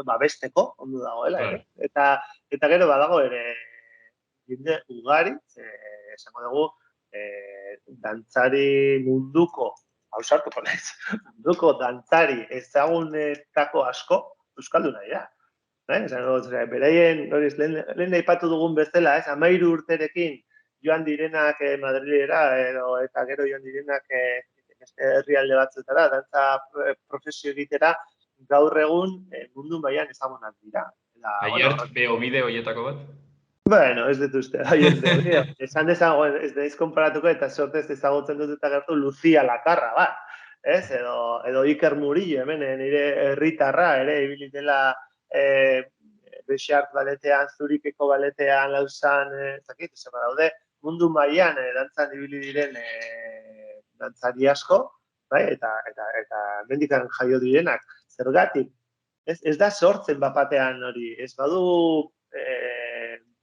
babesteko, ondo dagoela, ere. Eta gero badago ere jende ugari, esango dugu, dantzari munduko, hausartuko naiz, munduko dantzari ezagunetako asko euskalduna dira. Beraien, lehen aipatu dugun bezala, 13 urterekin joan direnak Madrilera eta gero joan direnak herrialde batzuetara, dantza profesio egitera, gaur egun mundu mailan ezagunak dira. Aiert bideo horietako bat? Bueno, ez dut uste, Aiert bideo. Esan dezago, ez daiz konparatuko eta sortez ezagutzen dut eta gertu Lucia Lakarra bat. Edo Iker Murillo, hemen, nire herritarra ere, ibili dela Bexart baletean, Zurikeko baletean, Lausan, ezakit, esan badaude, mundu mailan dantzan ibili diren dantzari asko, eta mendikan jaio direnak, zergatik, ez da sortzen bapatean hori, ez badu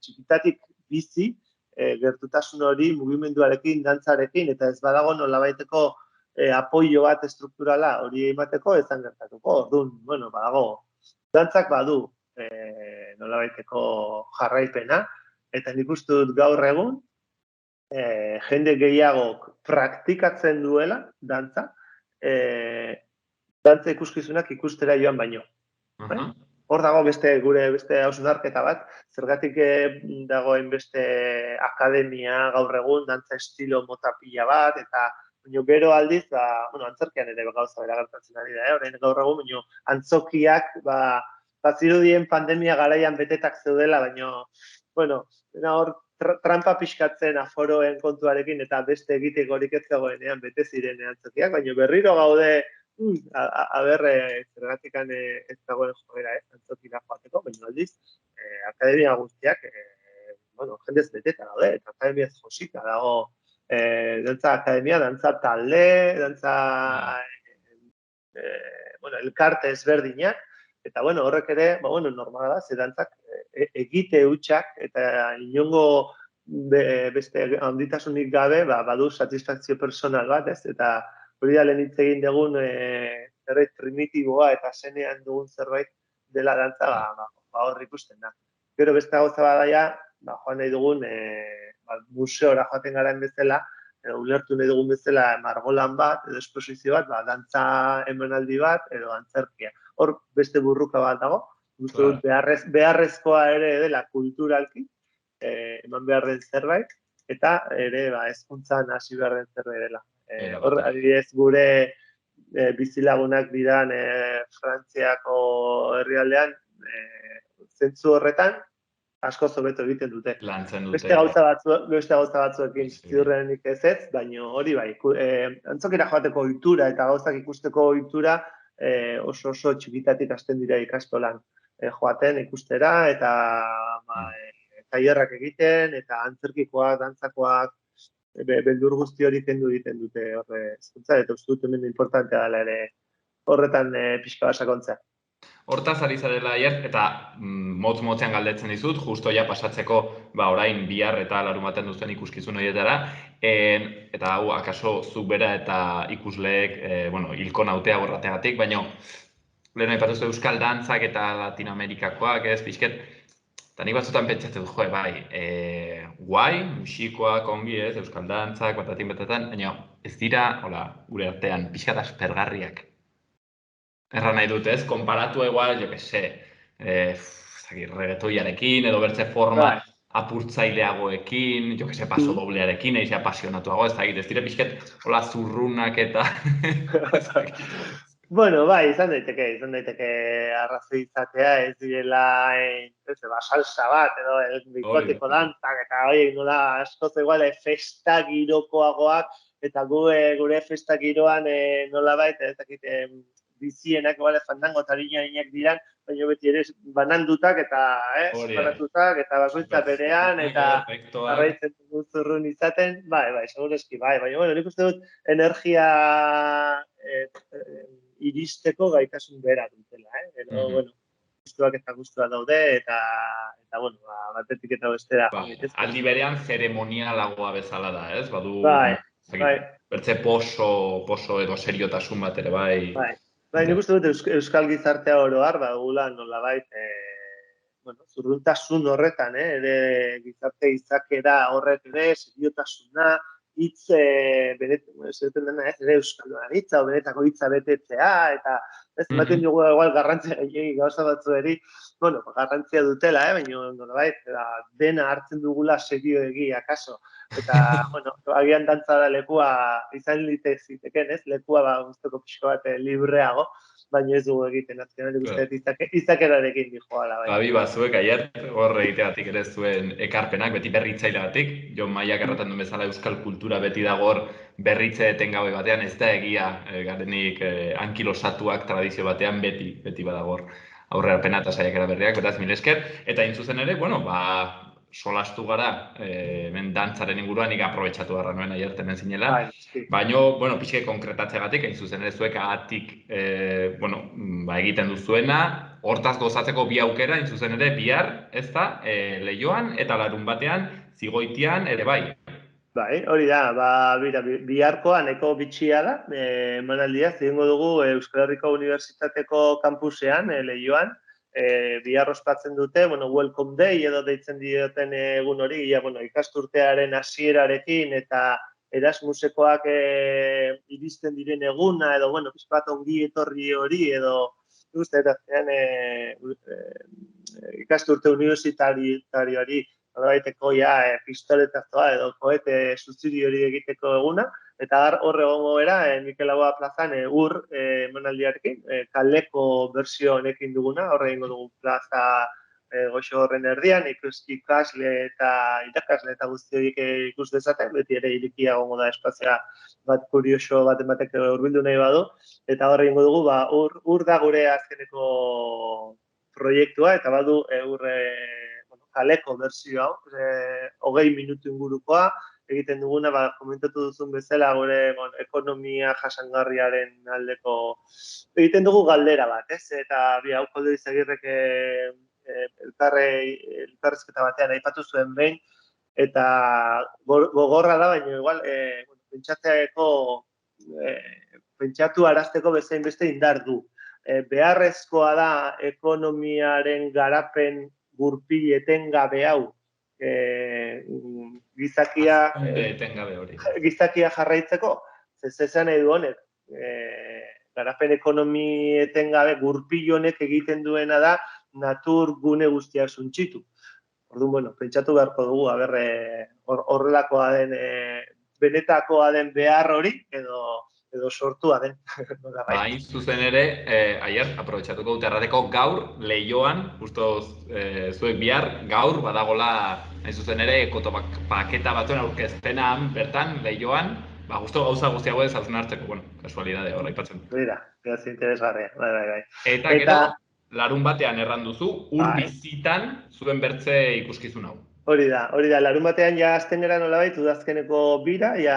txikitatik bizi, gertutasun hori mugimenduarekin, dantzarekin, eta ez badago nolabaiteko apoio bat estrukturala hori emateko, ezan gertatuko, orduan, badago, dantzak badu nolabaiteko jarraipena, eta nik uste dut gaur egun, jende gehiagok praktikatzen duela, dantza ikuskizunak ikustera joan baino. Hor dago gure beste hausnarketa bat, zergatik dagoen beste akademia gaur egun, dantza estilo mota pila bat, eta gero aldiz, antzerkian ere gauza bera gertatzen ari da, orain gaur egun, baina antzokiak, zirudien pandemia garaian betetak zeudela, baina, hor trampa pixkatzen aforoen kontuarekin eta beste egitekorik ez dagoenean bete ziren antzokiak, baina berriro gaude, zergatikan ez dagoen joera antzokira joateko, baina aldiz, akademia guztiak, jendez beteta daude, eta akademia josika dago, dantza akademia, dantza talde, dantza elkarte ezberdinak, eta horrek ere, normala da, ze dantzak egite hutsak eta inongo beste handitasunik gabe, badu satisfakzio personal bat, ez? Eta hori da lehen hitz egin dugun zerbait primitiboa eta zenean dugun zerbait dela dantza, hor ikusten da. Gero beste gauza badaia, joan nahi dugun museora joaten garen bezala, ulertu nahi dugun bezala margolan bat, edo esposizio bat, dantza emanaldi bat, edo antzerkia. Hor beste burruka bat dago, uste dut beharrezkoa ere dela kulturalki, eman behar den zerbait, eta ere hezkuntzan hasi behar den zerbait dela. Hor, adibidez, gure bizilagunak diran Frantziako herrialdean, zentzu horretan, asko zobeto egiten dute. Beste gauza batzuekin ziurrenik ez, baina hori bai, antzokira joateko ohitura eta gauzak ikusteko ohitura oso txikitatik hasten dira ikastolan joaten ikustera eta tailerrak egiten eta antzerkikoak, dantzakoak, beldur guzti hori kendu egiten dute hezkuntza eta uste dut hemen importantea dela ere horretan pixka bat sakontzea. Hortaz ari zarela eta motz-motzean galdetzen dizut, justo ja pasatzeko orain bihar eta larumaten duzuen ikuskizun horietara, eta hau akaso zuk bera eta ikusleek, hilko nautea gorrateagatik, baina lehen aipatuz euskal dantzak eta latinoamerikakoak, pixket, eta nik batzutan pentsatzen dut, guai, musikoak ongi euskal dantzak, batatin-batatan, baina ez dira, gure artean, pixkat aspergarriak. Erra nahi dut konparatu egual, jo que se, reggaetoiarekin, edo bertze forma apurtzaileagoekin, jo que se, paso doblearekin, eixe apasionatuago, ez dire pixket, hola zurrunak eta... Bueno, izan daiteke arrazoi izatea, ez direla, salsa bat, edo bikotiko dantzak, eta horiek nola askoz egual festa girokoagoak, eta gure festa giroan nola baita, ez dakit, bizienak, fandango eta harina diran, baina beti ere banandutak eta separatutak eta bakoitza berean eta jarraitzen dugu zurrun izaten, segureski, baina nik uste dut energia iristeko gaitasun bera dutela, edo, gustuak eta gustuak daude eta batetik eta bestera. Aldi berean zeremonialagoa bezala da, ez? Badu, bertze poso edo seriotasun bat ere, bai. Nik uste dut euskal gizartea oro har, dugula nolabait, zurruntasun horretan, ere gizarte izakera horrek ere, seriotasuna, hitz, ere euskalduna hitza, benetako hitza betetzea, eta ez, ematen dugu igual garrantzia gauza batzueri, garrantzia dutela, baina nolabait, dena hartzen dugula serioegi, akaso. Eta, agian dantza da lekua izan liteziteken, ez? Lekua guztoko pixko bat libreago, baina ez dugu egiten azkenan izakerarekin dijoala. Gabi bazuek aier, hor egiteatik ere zuen ekarpenak, beti berritzaileagatik, Jon Maiak erraten duen bezala euskal kultura beti dago hor berritze etengabe batean, ez da egia garenik ankilosatuak tradizio batean beti badago hor aurrerapena eta saiakera berriak, beraz mil esker, eta intzuzen ere, solastu gara, hemen dantzaren inguruan, nik aprobetxatu garra nuen aierten zinela. Baina, pixke konkretatzeagatik, hain zuzen ere zuek agatik, egiten duzuena, hortaz gozatzeko bi aukera, hain zuzen ere, bihar, ez da, Leioan eta larun batean, Zigoitian, ere bai. Hori da, biharkoa nahiko bitxia da, emanaldia, egingo dugu Euskal Herriko Unibertsitateko kampusean, Leioan, bihar ospatzen dute, welcome day edo deitzen dioten egun hori, ikasturtearen hasierarekin eta Erasmusekoak iristen diren eguna, edo, pizpat ongi etorri hori, edo, ikasturte universitarioari, baiteko pistoletazoa edo koete suziri hori egiteko eguna, eta hor egongo bera, Mikel Laboa plazan emanaldiarekin, kaleko bersio honekin duguna, hor egingo dugu plaza goxo horren erdian, ikasle eta irakasle eta guzti horiek ikus dezaten, beti ere irikia egongo da espazioa bat kurioso bat ematek hurbildu nahi badu, eta hor egingo dugu, ur da gure azkeneko proiektua, eta badu kaleko bersio hau, 20 minutu ingurukoa, egiten duguna, komentatu duzun bezala, gure ekonomia jasangarriaren aldeko, egiten dugu galdera bat, ez? Eta hau Koldo Izagirrek elkarrizketa batean aipatu zuen behin, eta gogorra da, baina igual, pentsatzeako pentsatu arazteko bezain beste indar du. Beharrezkoa da ekonomiaren garapen gurpil etengabe hau gizakia jarraitzeko, zezan nahi du honek. Garapen ekonomi etengabe gurpil honek egiten duena da natur gune guztiak suntsitu. Orduan, pentsatu beharko dugu, horrelakoa den, benetakoa den behar hori, edo sortua den. Hain zuzen ere, Aier, aprobetxatuko dute errateko gaur, Leioan, justo zuek bihar, gaur, badagola, hain zuzen ere, paketa batzuen aurkezpena bertan, Leioan, justo gauza guzti hauez hauzun hartzeko, bueno, kasualidade horra ipatzen. Mira, gauza interesgarria, bai. Eta gero, larun batean erranduzu, bizitan zuen bertze ikuskizun hau. Hori da, larun batean ja azten gara nolabait, udazkeneko bira, ja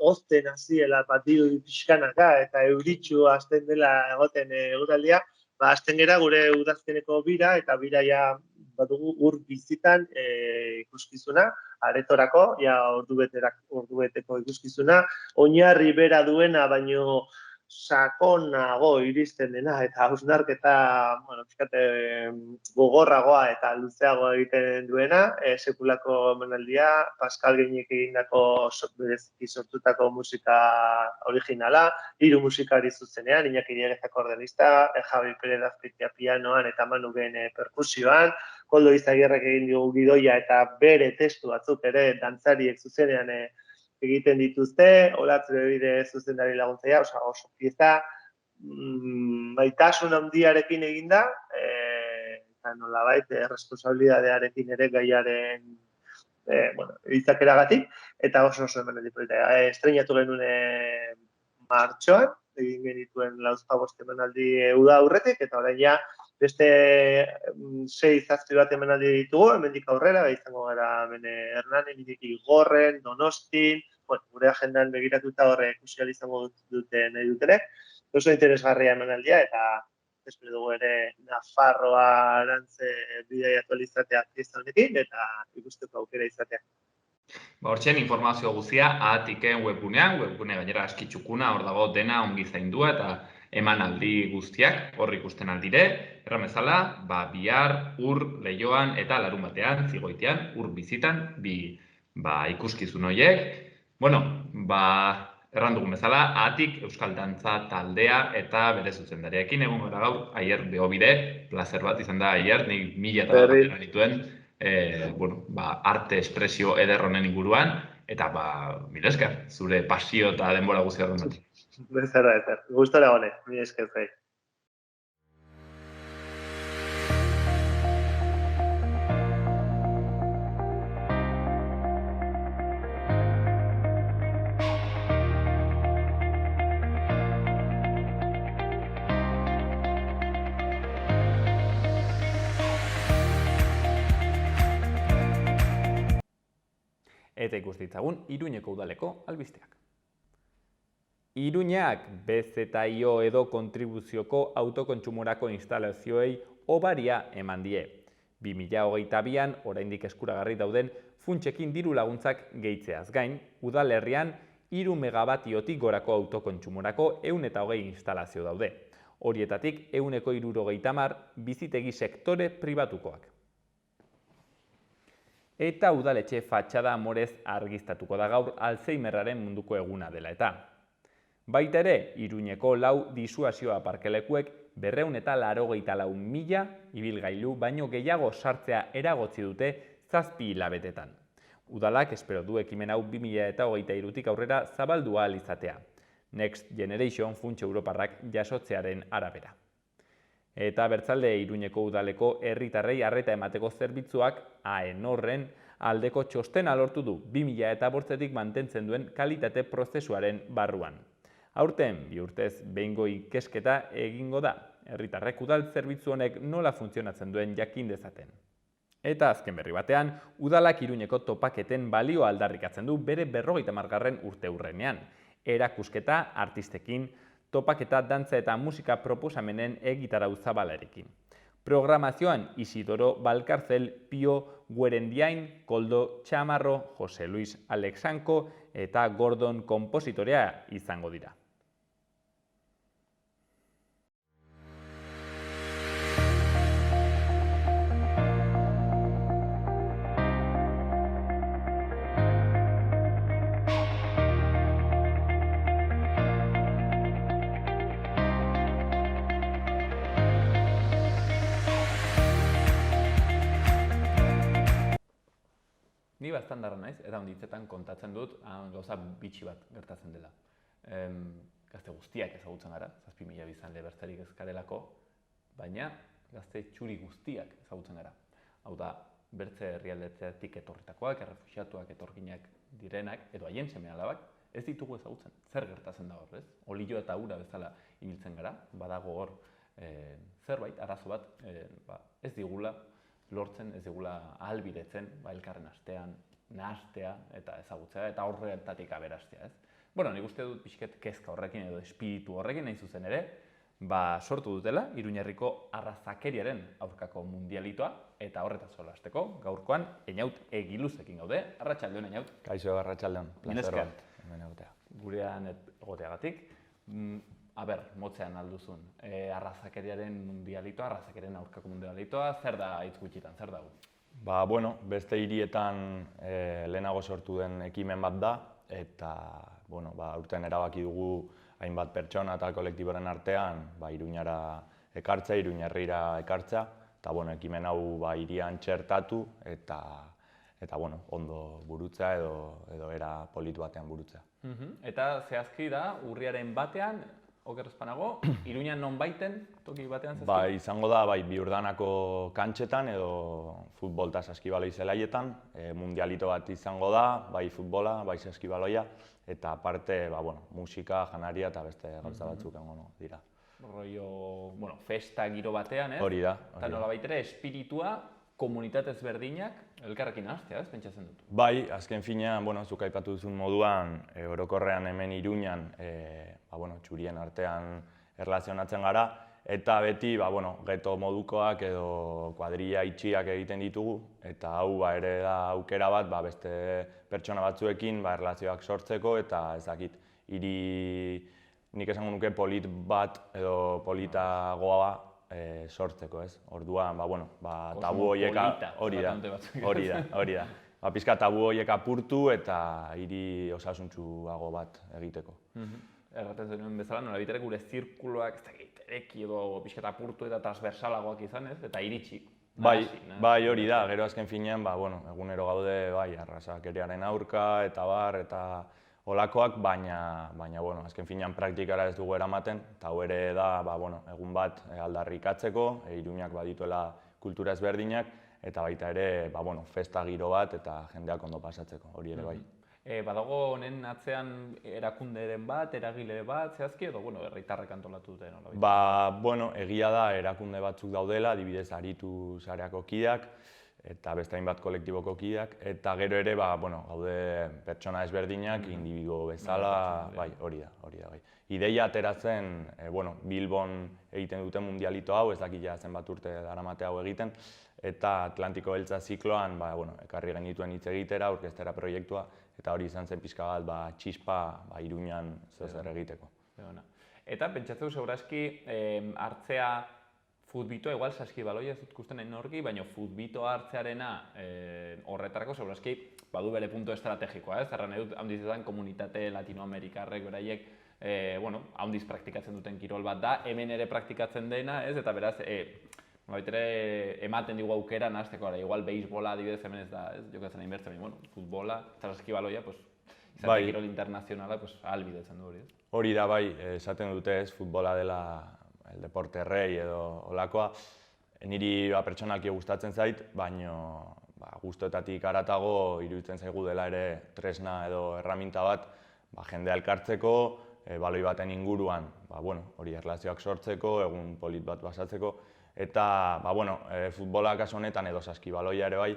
ozten haziela partidu pixkanaka eta euritxu azten dela egoten eguraldia, azten gara gure udazkeneko bira, eta bira ja badugu bizitan ikuskizuna, aretorako, ja ordubeteko ikuskizuna, oinarri bera duena, baino sakonago iristen dena, eta hausnarketa, gogorragoa eta luzeagoa egiten duena, sekulako emanaldia, Pascal Geinek egindako bereziki sortutako musika originala, 3 musikari zuzenean, Iñaki Dieguezako ordenista, Javi Pérez Azpeitia pianoan eta Manu Ben perkusioan, Koldo Izagirrek egin dugu gidoia eta bere testu batzuk ere dantzariek zuzenean egiten dituzte, Olatz Bebide zuzendari laguntzaia, oso pieza maitasun handiarekin eginda, eta nolabait responsabilidadearekin ere gaiaren izakeragatik, eta oso emanaldi polita. Estreinatu genuen martxoan, egin genituen 45 emanaldi uda aurretik, eta orain ja beste 6-7 bat emanaldi ditugu, hemendik aurrera, izango gara Hernanen, Igorren, Donostin, gure agendan begiratuta horre ikusial izango dute nahi dutenek. Oso interesgarria emanaldia, eta espero dugu ere Nafarroa arantze bidaiatu izatea fiesta honekin, eta ikusteko aukera izatea. Hortxen informazio guztia Ahatiken webgunean, webgune gainera askitxukuna, hor dago dena ongi zaindua eta emanaldi guztiak hor ikusten aldire. Erramezala, bihar, Leioan eta larun batean, Zigoitean, bizitan, ikuskizun horiek. Bueno, erran dugun bezala, Ahatik Euskal Dantza taldea eta bere zuzendariarekin egun gara gaur, Aier Beobide, placer bat izan da Aier, nik 1000 eta bat dituen, arte espresio eder honen inguruan, eta mila esker, zure pasio eta denbora guztia horregatik. Bezarra, gustora honek, mila esker zai. Eta ikustitzagun Iruñeko udaleko albisteak. Iruñak BZIO edo kontribuzioko autokontsumorako instalazioei obaria eman die. 2022an oraindik eskuragarri dauden funtsekin diru laguntzak gehitzeaz gain, udalerrian 3 megabatiotik gorako autokontsumorako 120 instalazio daude. Horietatik 160 bizitegi sektore pribatukoak. Eta udaletxe fatxada amorez argiztatuko da gaur Alzheimerraren munduko eguna dela eta. Baita ere, Iruñeko 4 disuasioa parkelekuek 284.000 ibilgailu baino gehiago sartzea eragotzi dute 7 hilabetetan. Udalak espero du ekimen hau 2023tik aurrera zabaldu ahal izatea. Next Generation funts europarrak jasotzearen arabera. Eta bertzalde Iruñeko udaleko herritarrei arreta emateko zerbitzuak AENORren aldeko txostena lortu du 2008tik mantentzen duen kalitate prozesuaren barruan. Aurten, 2 urtez behingo ikesketa egingo da, herritarrek udal zerbitzu honek nola funtzionatzen duen jakin dezaten. Eta azken berri batean, udalak Iruñeko topaketen balio aldarrikatzen du bere 50. urteurrenean, erakusketa artistekin, topaketa dantza eta musika proposamenen egitarau zabalarekin. Programazioan Isidoro Balkarzel, Pio Guerendiain, Koldo Txamarro, Jose Luis Alexanko eta Gordon konpositorea izango dira. Ni bastandarra naiz, eta onditzetan kontatzen dut gauza bitxi bat gertatzen dela. Gazte guztiak ezagutzen gara, 7.000 biztanle bertzerik ez garelako, baina gazte txuri guztiak ezagutzen gara. Hau da, bertze herrialdetik etorritakoak, errefuxiatuak, etorkinak direnak, edo haien seme-alabak, ez ditugu ezagutzen. Zer gertatzen da hor, ez? Olio eta ura bezala ibiltzen gara, badago hor zerbait, arazo bat, ez digula lortzen, ez digula ahalbidetzen, elkarren astean, nahastea eta ezagutzea, eta horretatik aberastea, ez? Bueno, nik uste dut pixket kezka horrekin edo espiritu horrekin nahi zuzen ere, sortu dutela Iruñerriko arrazakeriaren aurkako mundialitoa, eta horretaz solasteko, gaurkoan, Einaut Egiluzekin gaude. Arratsaldeon, Einaut. Kaixo, arratsaldeon. Plazer bat, hemen egotea. Gurean egoteagatik. Motzean alduzun, arrazakeriaren mundialitoa, arrazakeriaren aurkako mundialitoa, zer da hitz gutxitan, zer dago? Beste hirietan lehenago sortu den ekimen bat da, eta aurten erabaki dugu hainbat pertsona eta kolektiboren artean Iruñara ekartzea, Iruñerrira ekartzea, eta ekimen hau hirian txertatu eta ondo burutzea edo era politu batean burutzea. Eta zehazki da, urriaren batean, okerrezpanago, Iruñan nonbaiten, toki batean zehazki? Izango da, Biurdanako kantxetan edo futbol eta saskibaloi zelaietan, mundialito bat izango da, bai futbola, bai saskibaloia, eta aparte, musika, janaria eta beste gauza batzuk egongo dira. Festa giro batean, ez? Hori da. Eta nolabait ere, espiritua, komunitate ezberdinak elkarrekin hastea, ez? Pentsatzen dut. Bai, azken finean, zuk aipatu duzun moduan, orokorrean hemen Iruñan, txurien artean erlazionatzen gara, eta beti, geto modukoak edo kuadrilla itxiak egiten ditugu, eta hau ere da aukera bat, beste pertsona batzuekin erlazioak sortzeko, eta ez dakit, nik esango nuke polit bat edo politagoa sortzeko, ez? Orduan, tabu hori da. Pizka tabu horiek apurtu eta hiri osasuntsuago bat egiteko. Erraten zenuen bezala, nolabait ere gure zirkuloak, ez dakit, ereki edo pixkat apurtu eta transversalagoak izan, ez? Eta iritsi. Bai, hori da, gero azken finean, egunero gaude, arrazakeriaren aurka eta eta olakoak, baina azken finean praktikara ez dugu eramaten, eta hau ere da, egun bat aldarrikatzeko, Iruñak badituela kultura ezberdinak, eta baita ere, festa giro bat eta jendeak ondo pasatzeko, hori ere bai. Badago honen atzean erakunderen bat, eragile bat, zehazki edo, herritarrek antolatu dute, nola? Egia da erakunde batzuk daudela, adibidez Aritu sareako kideak, eta beste hainbat kolektiboko kideak, eta gero ere, gaude pertsona ezberdinak, individuo bezala, hori da. Ideia ateratzen, Bilbon egiten duten mundialito hau, ez dakit zenbat urte daramate hau egiten, eta Atlantiko Beltza zikloan, ekarri genituen hitz egitera, orkestera proiektua, eta hori izan zen pixka bat, txispa, Iruñan zer egiteko. Eta pentsatzeu segurazki hartzea futbitoa, igual saskibaloia ez dut ikusten enorgi, baina futbitoa hartzearena horretarako segurazki badu bere punto estrategikoa, ez? Erran edut, haundizetan komunitate latinoamerikarrek beraiek haundiz praktikatzen duten kirol bat da, hemen ere praktikatzen dena, ez? Eta beraz, ematen digu aukera nahazteko, igual beisbola adibidez hemen ez da, ez? Jokatzen inbertzen, futbola, saskibaloia, izate kirol internazionala, ahalbidetzen du hori, ez? Hori da, esaten dute ez, futbola dela el deporte rei edo olakoa. Niri pertsonalki gustatzen zait, baina gustoetatik haratago iruditzen zaigu dela ere tresna edo erraminta bat jendea elkartzeko, baloi baten inguruan, hori erlazioak sortzeko, egun polit bat basatzeko, eta futbola kasu honetan edo saskibaloia ere bai,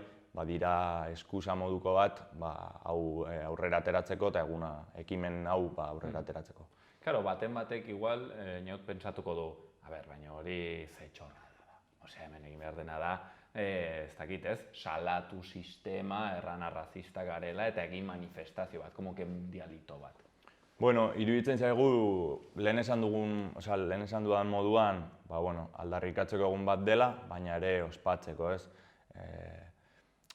dira eskusa moduko bat hau aurrera ateratzeko eta ekimen hau aurrera ateratzeko. Claro, baten batek igual, Einaut pentsatuko du, baina hori ze txorra da. Osea, hemen egin behar dena da, ez dakit ez, salatu sistema, erran arrazista garela eta egin manifestazio bat, como que mundialito bat. Iruditzen zaigu, lehen esan dudan moduan, aldarrikatzeko egun bat dela, baina ere ospatzeko, ez?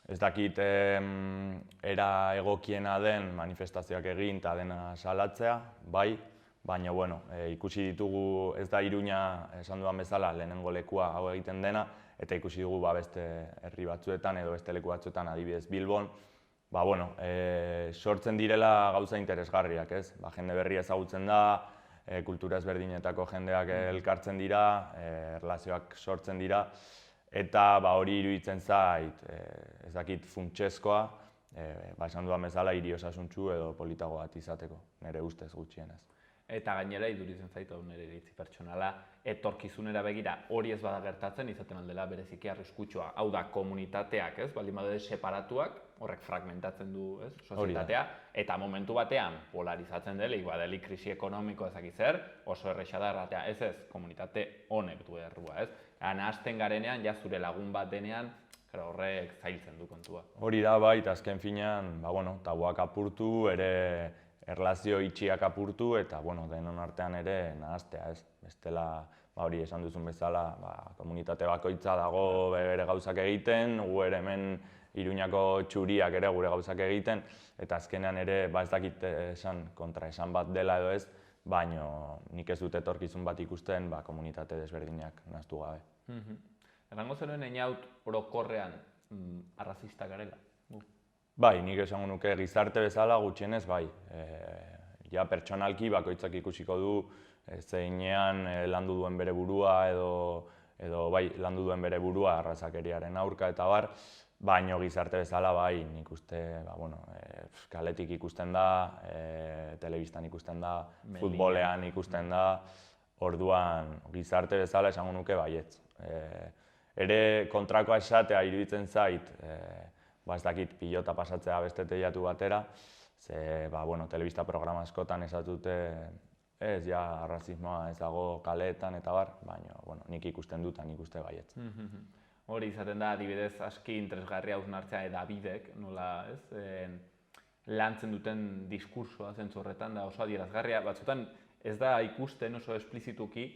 Ez dakit era egokiena den manifestazioak egin eta dena salatzea, baina ikusi ditugu ez da Iruña esan dudan bezala lehenengo lekua hau egiten dena, eta ikusi dugu beste herri batzuetan edo beste leku batzuetan adibidez Bilbon, ba, bueno, sortzen direla gauza interesgarriak, ez? Ba, jende berria ezagutzen da, kultura ezberdinetako jendeak elkartzen dira, erlazioak sortzen dira, eta ba, hori iruditzen zait, ez dakit funtsezkoa, ba, esan dudan bezala, hiri osasuntsu edo politago bat izateko, nire ustez gutxienez. Eta gainera, iduritzen zait, nire iritzi pertsonala, etorkizunera begira hori ez bada gertatzen, izaten aldela bereziki arriskutsua. Hau da, komunitateak, ez, baldin badaude separatuak, horrek fragmentatzen du, ez, sozietatea, eta momentu batean polarizatzen dela, badeli krisi ekonomiko ezakit zer, oso erresa da erratea, ez, komunitate honek du errua, ez. Hasten garenean, ja zure lagun bat denean, horrek zailtzen du kontua. Hori da, bai, eta azken finean, ba, bueno, tabuak apurtu, ere erlazio itxiak apurtu, eta, bueno, denon artean ere nahastea, ez. Bestela, ba, hori esan duzun bezala, ba, komunitate bakoitza dago bere gauzak egiten, gu ere hemen Iruñako txuriak ere gure gauzak egiten, eta azkenean ere, ba, ez dakit esan, kontraesan bat dela edo ez, baino nik ez dut etorkizun bat ikusten, ba, komunitate desberdinak nahaztu gabe. Errango zenuen einaut orokorrean arrazista garela? Bai, nik esango nuke gizarte bezala gutxienez, bai. Ja pertsonalki bakoitzak ikusiko du zeinean landu duen bere burua edo bai, landu duen bere burua arrazakeriaren aurka eta bar, baino gizarte bezala bai, nik uste, ba, bueno, kaletik ikusten da, telebistan ikusten da, futbolean ikusten da, orduan gizarte bezala esango nuke baietz. Ere kontrakoa esatea iruditzen zait, ba ez dakit pilota pasatzea beste teilatu batera, ze, ba, bueno, telebista programa askotan esatute, ez, ja, arrazismoa ez dago kaleetan eta bar, baina, bueno, nik ikusten dut, nik uste baietz. Hori izaten da, adibidez, aski interesgarria hausnartzea edabidek, nola, ez, lantzen duten diskursoa zentzu horretan, da oso adierazgarria, batzutan ez da ikusten oso esplizituki,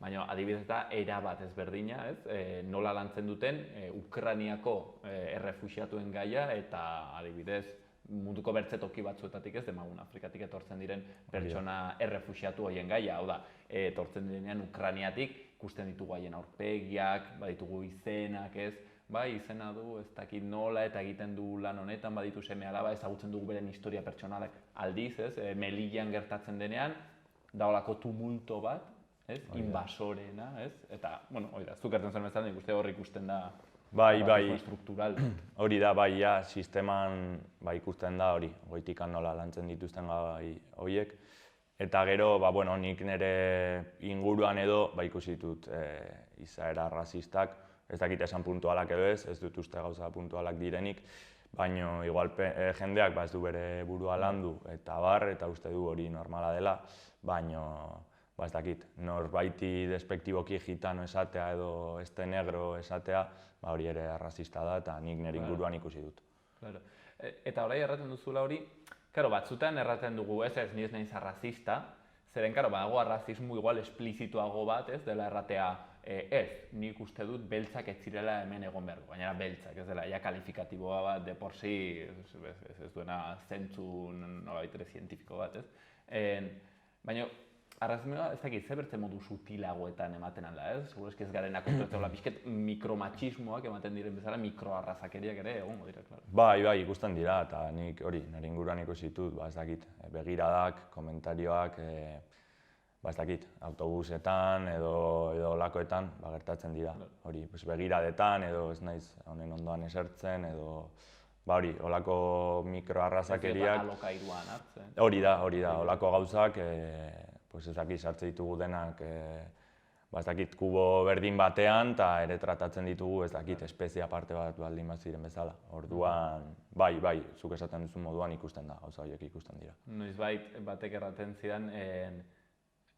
baina adibidez da erabat ezberdina, ez, nola lantzen duten Ukrainiako errefuxiatuen gaia eta adibidez munduko bertze toki batzuetatik ez, demagun Afrikatik etortzen diren pertsona errefuxiatu horien gaia, hau da, etortzen direnean Ukrainiatik, ikusten ditugu haien aurpegiak, baditugu izenak, ez, bai, izena du, ez dakit nola eta egiten du lan honetan, baditu seme alaba, ezagutzen dugu beren historia pertsonalak aldiz, ez, Melillan gertatzen denean, daolako tumulto bat, ez, inbasorena, ez, eta, bueno, hori da, zuk erten zen bezala, nik uste hor ikusten da bai, struktural. Hori da, bai, ja, sisteman ikusten da hori, goitikan nola lantzen dituzten gai horiek. Eta gero, ba, bueno, nik nire inguruan edo, ba, ikusi ditut izaera rasistak, ez dakit esan puntualak edo ez dut uste gauza puntualak direnik, baina igual jendeak ba, ez du bere burua landu eta bar, eta uste du hori normala dela, baina ba, ez dakit, norbaiti despektiboki gitano esatea edo este negro esatea, ba, hori ere arrazista da eta nik nire inguruan ikusi dut. Claro. Eta orai erraten duzula hori, claro, batzutan erraten dugu ez ni ez naiz arrazista, zeren, claro, badago arrazismo igual esplizituago bat, ez, dela erratea, ez, nik uste dut beltzak ez zirela hemen egon behar du, baina beltzak, ez dela, ja kalifikatiboa bat, de por si, ez duena zentzu nolabaitere zientifiko bat, ez? Baina, arrazismoa ez dakit, ze bertze modu sutilagoetan ematen alda, ez? Seguro eski ez garena kontratzea pixket mikromatxismoak ematen diren bezala, mikroarrazakeriak ere egongo dira, klaro. Bai, ikusten dira, eta nik hori, nire inguruan ikusi ditut, ba ez dakit, begiradak, komentarioak, ba ez dakit, autobusetan edo lakoetan, ba gertatzen dira. Hori, begiradetan edo ez naiz honen ondoan esertzen edo ba hori, holako mikroarrazakeriak. Alokairuan hartzen. Hori da, holako gauzak, ez dakit, sartze ditugu denak, ba ez dakit, kubo berdin batean, eta ere tratatzen ditugu, ez dakit, espezie aparte bat baldin bat ziren bezala. Orduan, bai, zuk esaten duzun moduan ikusten da, gauza horiek ikusten dira. Noizbait batek erraten zidan,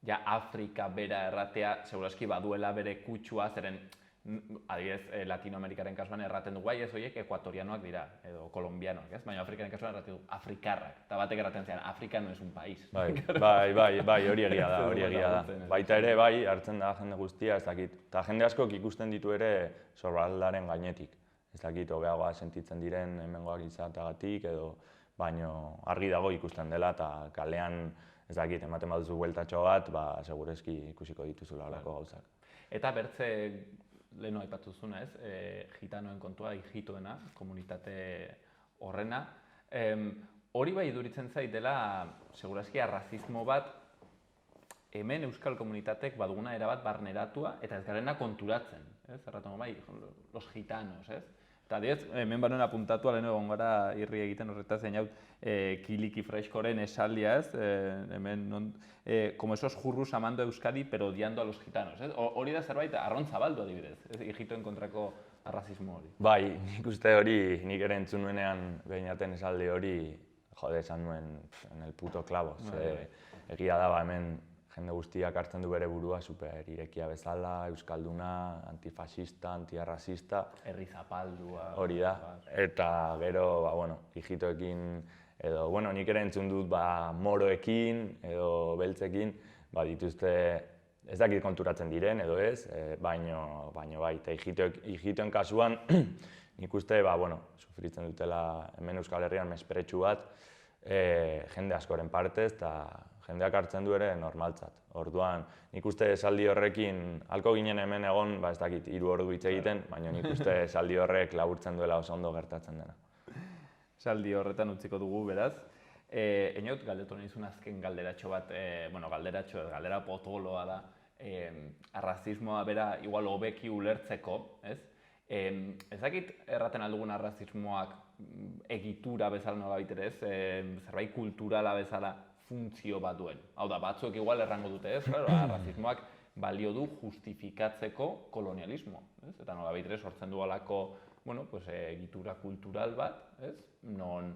ja Afrika bera erratea, seguraski baduela bere kutsua, zeren adibidez, Latinoamerikaren kasuan erraten dugu, bai ez horiek ekuatorianoak dira, edo kolombianoak, ez? Baina Afrikaren kasuan erraten dugu afrikarrak, eta batek erraten zidan, Afrika no es un país. Bai, hori egia da. Baita ere, bai, hartzen da jende guztia, ez dakit. Eta jende askok ikusten ditu ere sorbaldaren gainetik. Ez dakit, hobeagoa sentitzen diren hemengoak izateagatik, edo baino argi dago ikusten dela, eta kalean, ez dakit, ematen baduzu bueltatxo bat, ba, segurezki ikusiko dituzula horako gauzak. Eta bertze, leheno aipatu zuna, ez, gitanoen kontua, hijitoena, komunitate horrena, Hori bai iduritzen zait dela, segurazki, arrazismo bat hemen euskal komunitatek baduguna erabat barneratua eta ez garena konturatzen, ez? Erraten bai, los gitanos, ez? Eta adibidez, hemen banon apuntatua lehen egon gara irri egiten horretaz zeinaut Kiliki Freskoren esaldia, ez? Hemen, como esos jurrus amando a Euskadi, pero odiando a los gitanos, ez? Hori da zerbait arrontzabaldu adibidez, ez? Egiptoen kontrako arrazismo hori. Bai, nik uste hori, nik ere entzun nuenean behin esaldi hori, jode, esan nuen en el puto clavo, egia da hemen jende guztiak hartzen du bere burua super irekia bezala, euskalduna, antifasista, antiarrazista. Herri zapaldua. Hori da, eta gero, ijitoekin, edo, nik ere entzun dut moroekin edo beltzekin, dituzte, ez dakit konturatzen diren edo ez, baino bai, eta ijitoen kasuan, nik uste, sufritzen dutela hemen Euskal Herrian mespretxu bat, jende askoren partez, eta jendeak hartzen du ere normaltzat. Orduan, nik uste esaldi horrekin, halko ginen hemen egon, ez dakit, 3 ordu hitz egiten, baina nik uste esaldi horrek laburtzen duela oso ondo gertatzen dena. Esaldi horretan utziko dugu, beraz. Eniot, galdetu nizun azken galderatxo bat, galdera potoloa da, arrazismoa bera igual hobeki ulertzeko, ez? Ez dakit erraten aldugun arrazismoak egitura bezala nolabait ere ez, zerbait kulturala bezala funtzio bat duen. Hau da, batzuek igual errango dute ez, arrazismoak balio du justifikatzeko kolonialismo, ez? Eta nolabait ere sortzen du alako, egitura kultural bat, ez? Non,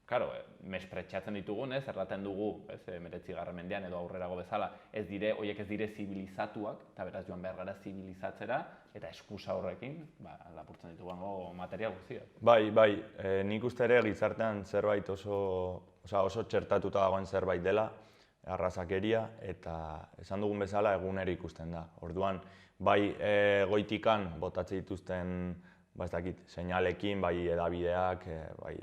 claro, mespretxatzen ditugun, ez? Erraten dugu, ez? 19. mendean edo aurrerago bezala, horiek ez dire zibilizatuak, eta beraz joan behar gara zibilizatzera, eta eskusa horrekin, lapurtzen ditugu material guztia. Bai, nik uste ere gizartean zerbait oso txertatuta dagoen zerbait dela, arrazakeria, eta esan dugun bezala egunero ikusten da. Orduan, bai goitikan botatzen dituzten, ez dakit, seinalekin, bai edabideak, bai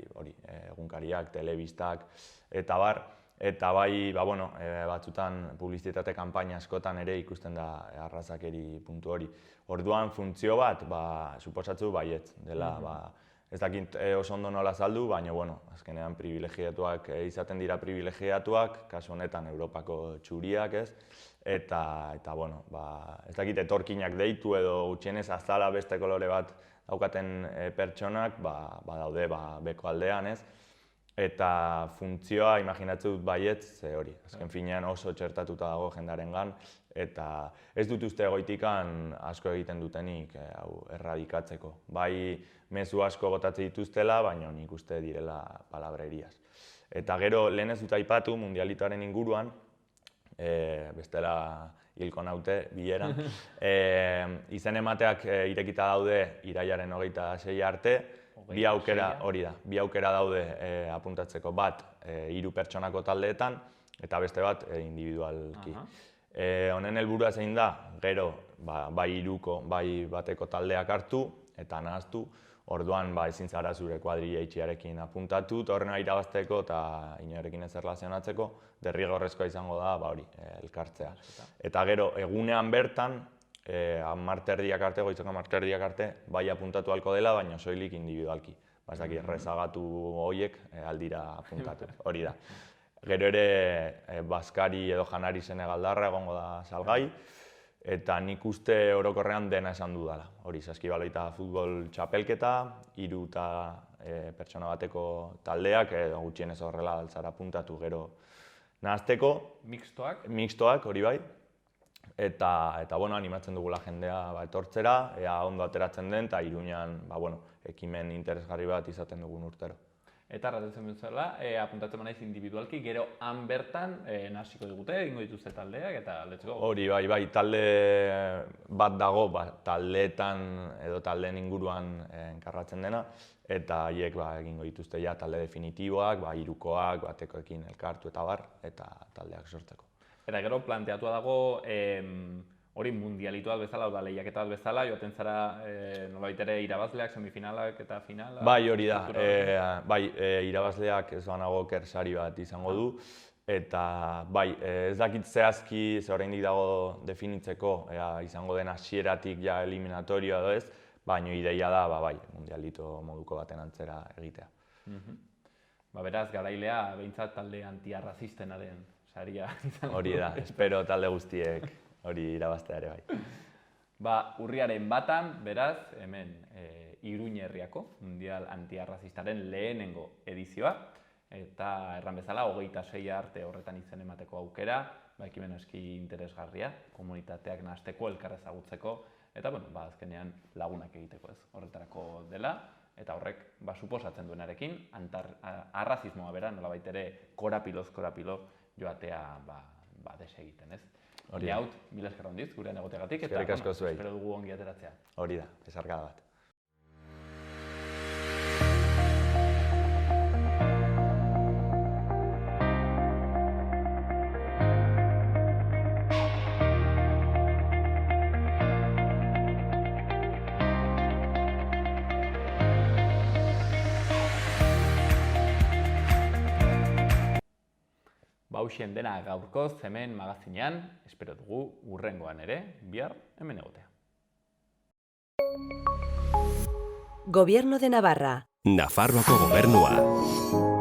egunkariak, telebistak, eta bar, eta bai, batzutan publizitate kanpaina askotan ere ikusten da arrazakeri puntu hori. Orduan, funtzio bat, suposatzu baietz dela, ez dakit oso ondo nola azaldu, baina, azkenean privilegiatuak izaten dira privilegiatuak, kasu honetan Europako txuriak, ez? Eta, ez dakit etorkinak deitu edo gutxienez azala beste kolore bat daukaten pertsonak, daude beko aldean, ez? Eta funtzioa imaginatzen dut baietz, hori, azken finean oso txertatuta dago jendarengan, eta ez dut uste goitikan asko egiten dutenik erradikatzeko. Bai, mezu asko botatzen dituztela, baina nik uste direla palabreriaz. Eta gero, lehen ez dut aipatu mundialitoaren inguruan, bestela hilko naute bileran, izen emateak irekita daude irailaren 26 arte, bi aukera daude apuntatzeko bat 3 pertsonako taldeetan, eta beste bat individualki. Honen helburua zein da, gero bai 3ko, bai bateko taldeak hartu eta nahaztu, orduan ezin zara zure kuadrilla itxiarekin apuntatu, tornea irabazteko eta inorekin ez erlazionatzeko, derrigorrezkoa izango da elkartzea. Eta gero, egunean bertan, goizeko 10:00 arte, bai apuntatu halko dela, baina soilik individualki. Ez dakit, rezagatu horiek aldira apuntatu, hori da. Gero ere, Baskari edo Janari Senegaldarra egongo da salgai, eta nik uste orokorrean dena esan dudala. Hori, saskibaloita futbol txapelketa, 3 eta pertsona bateko taldeak, edo gutxienez horrela altzara apuntatu gero nahazteko. Mixtoak, hori bai. Eta animatzen dugula jendea etortzera, ea ondo ateratzen den, eta Iruñan ekimen interesgarri bat izaten dugun urtero. Eta erraten bezala, apuntatzen manaiz individualki, gero han bertan nahasiko digute, egingo dituzte taldeak, eta let's go. Hori, bai, talde bat dago, taldeetan edo taldeen inguruan enkarratzen dena, eta haiek egingo dituzte talde definitiboak, 3koak, batekoekin elkartu eta bar, eta taldeak sortzeko. Eta gero planteatua dago, hori mundialituak bezala, oda lehiaketa bat bezala, joaten zara nolabait ere irabazleak, semifinalak eta finala? Bai, hori da. Irabazleak ez banago kersari bat izango du. Eta bai, ez dakit zehazki, ze oraindik dago definitzeko, izango den hasieratik ja eliminatorioa edo ez, baina ideia da, mundialito moduko baten antzera egitea. Beraz, garailea behintzat talde antiarrazistenaren saria izango. Hori da, espero talde guztiek hori irabaztea ere bai. Urriaren 1, beraz, hemen Iruña herriako Mundial Antiarrazistaren lehenengo edizioa, eta erran bezala, 26 arte horretan izen emateko aukera, ekimen eski interesgarria, komunitateak nahasteko, elkar ezagutzeko, eta azkenean lagunak egiteko ez, horretarako dela, eta horrek suposatzen duenarekin, arrazismoa bera, nolabait ere korapilo joatea desegiten ez. Hori haut, mila esker handiz, gurean egoteagatik, eta espero dugu ongi ateratzea. Hori da, besarkada bat. Hauxen dena gaurkoz hemen magazinean, espero dugu hurrengoan ere, bihar hemen egotea. Gobierno de Navarra. Nafarroako gobernua.